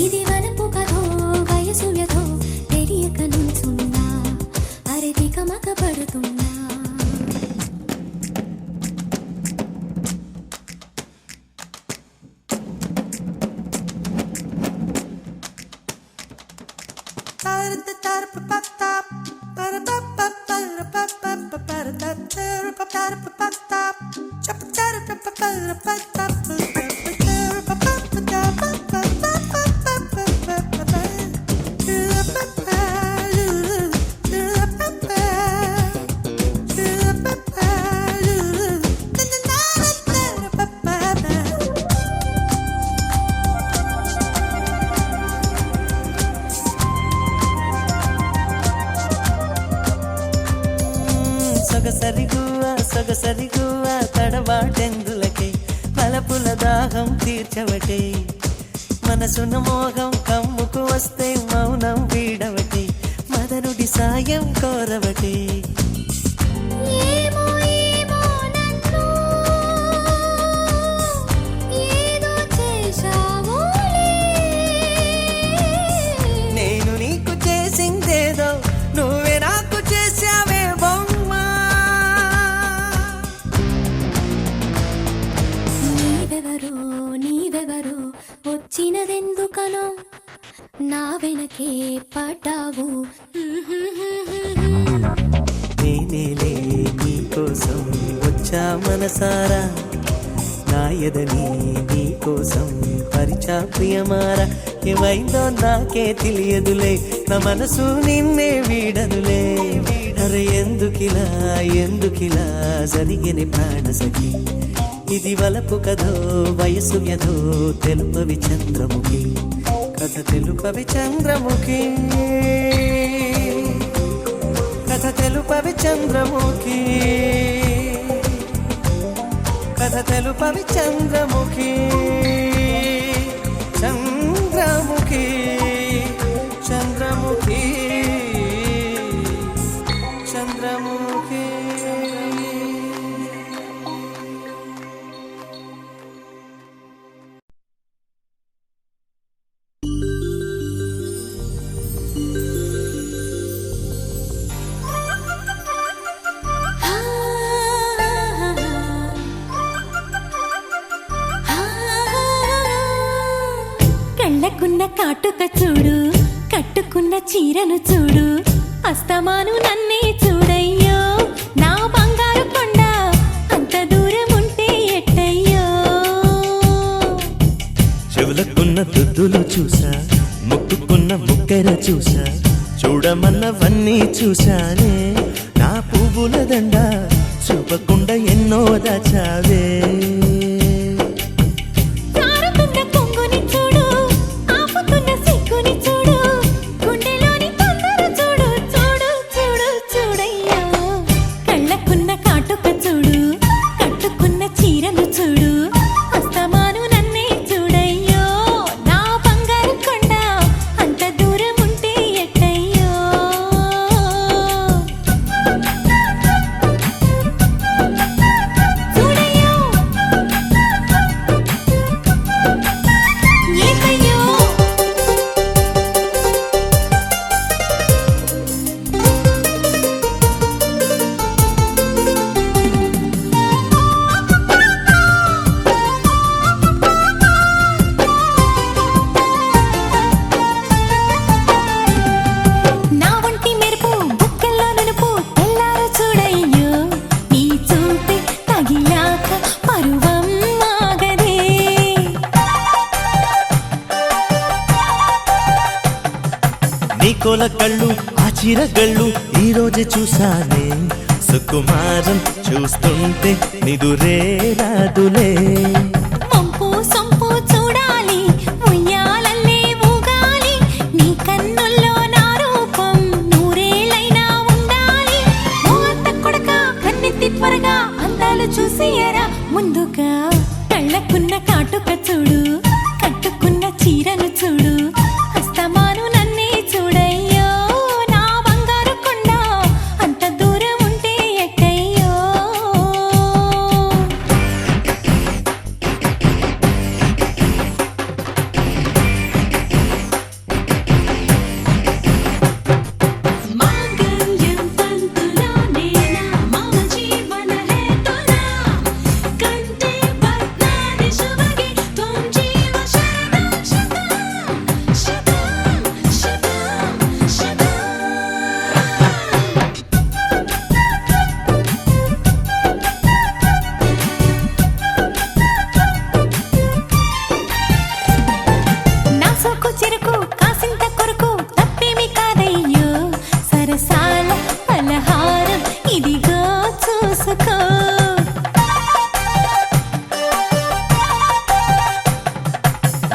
ఇది వలపు కథో వయసు వ్యధో తెలియక నుంచున్నా. అరే తికమక పడుతున్నా. సొగసరిగువ తడబాటెందులకై, పలపుల దాహం తీర్చవటే. మనసున మోహం కమ్ముకు వస్తే మౌనం వీడవటే, మదనుడి సాయం కోరవటే. ఏమో ఏమో నన్ను ఏదో చేశావులే, నేను నీకు చేసిందేదో నువ్వే నాకు చేసి పడ్డావు నేనేలే నీకోసం వచ్చా మనసారా నా ఎదని నీకోసం పరిచా ప్రియమారా ఏమైందో నాకే తెలియదులే నా మనసు నిన్నే వీడదులే అరే ఎందుకిలా జరిగిన ప్రాణసఖి ఇది వలపు కథో వయసు వ్యధో తెలుపవి చంద్రముఖి కథ తెలుపవి చంద్రముఖి కథ తెలుపవి చంద్రముఖి కథ తెలుపవి చంద్రముఖి చంద్రముఖి చంద్రముఖి చంద్రముఖి కళ్ళకున్న కాటుక చూడు కట్టుకున్న చీరను చూడు అస్తమాను నన్నే చూడయ్యో నా బంగారు కొండ అంత దూరం ఉంటే ఎట్టయ్యో చెవులకున్న దుద్దులు చూసా ముక్కుకున్న ముక్కెర చూసా చూడమన్నవన్నీ చూశానే నా పువ్వుల దండ చూపకుండా ఎన్నో దాచావే జారుతున్న కొంగుని చూడు ఆపుతున్న సిగ్గుని చూడు గుండెలోని తొందర చూడు చూడు చూడు చూడయ్యో కళ్ళకున్న కాటుక చూడు కట్టుకున్న చీరను చూడు అస్తమాను నన్నే చూడయ్యో నా బంగారు కొండ అంత దూరం ఉంటే ఎట్టయ్యో చూడయ్యో ఏకయ్యో నా వంటి మెరుపు బుక్కెల్లో నునుపు తెల్లారు చూడయ్యో నీ చూపే తగిలాక పరువం ఆగదే నీ కోల కళ్ళు ఆ చీరగళ్ళు ఈ రోజే చూసానే సుకుమారం చూస్తుంటే నిదురే రాదులే పంపు సొంపు చూడాలి ఉయ్యాలల్లే ఊగాలి నీ కన్నుల్లో నా రూపం నూరేళ్ళైనా ఉండాలి ఓ అత్త కొడక కన్నెత్తి త్వరగా అందాలు చూసేయరా ముందుగా కళ్ళకున్న కాటుక చూడు కట్టుకున్న చీరను చూడు అస్తమాను నన్నే చూడయ్యో నా బంగారు కొండ అంత దూరం ఉంటే ఎట్టయ్యో మాంగళ్యం తంతునా నేనా మమ జీవన హేతునా కంటే పద్నాని శుభగే త్వం జీవ శతం శతం శతం శతం శతం నా సోకు చెరుకు కాసింత కొరకు తప్పేమి కాదయ్యో సరసాల పలహారం ఇదిగో చూసుకో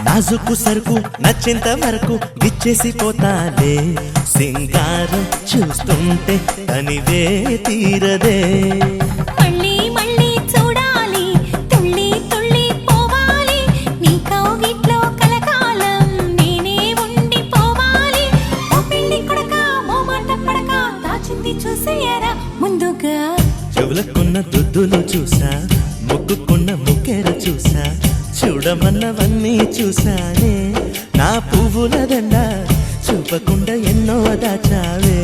నాజుకు సరుకు నచ్చేంత వరకు ఇచ్చేసి పోతాలే సింగారం చూస్తుంటే తనివే తీరదే మళ్ళీ మళ్ళీ చూడాలి తుళ్ళి తుళ్ళి పోవాలి నీ కౌగిట్లో కలకాలం నేనే ఉండిపోవాలి ఓ పెళ్లి కొడక ఓ మాట పడక దాచింది చూసేయరా ముందుగా చెవులకున్న దుద్దులు చూసా ముక్కుకున్న ముక్కెర చూసా చూడమన్నవన్నీ చూసానే నా పువ్వుల దండ చూపకుండా ఎన్నో దాచావే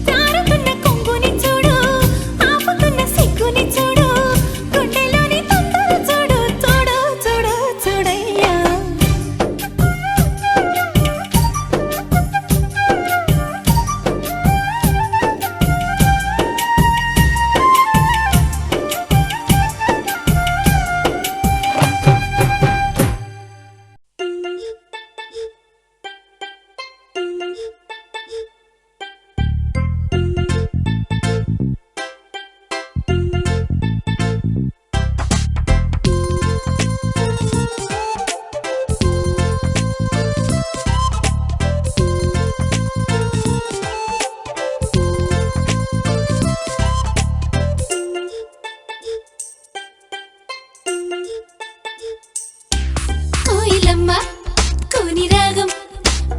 జారుతున్న కొంగుని చూడు ఆపుతున్న సిగ్గుని చూడు గుండెలోని తొందర చూడు చూడు చూడు చూడయ్యా కోయిలమ్మ కోని రాగం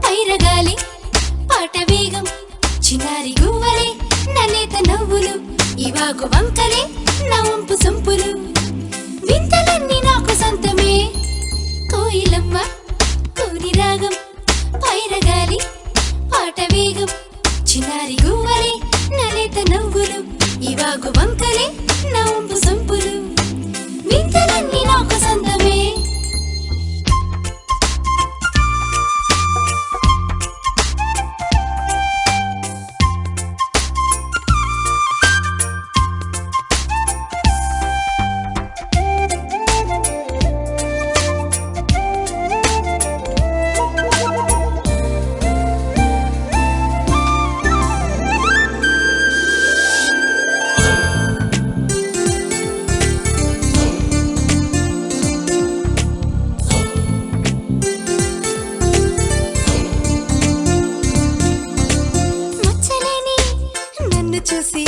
పైరగాలి పాట వేగం చిన్నారి గువ్వలే నలేత నవ్వులు ఇవాగు వంకలే నా వంపు సంపులు వింతలన్నీ నాకు సొంతమే కోయిలమ్మ కోని రాగం పైరగాలి పాట వేగం చిన్నారి గువ్వలే నలేత నవ్వులు ఇవాగు వంకలే నా వంపు సంపులు వింతలన్నీ నాకు సొంతమే మచ్చలేని నన్ను చూసి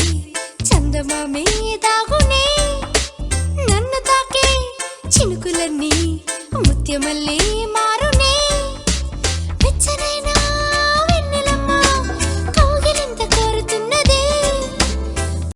చందమామే దాగునే నన్ను తాకే చినుకులన్నీ ముత్యమల్లే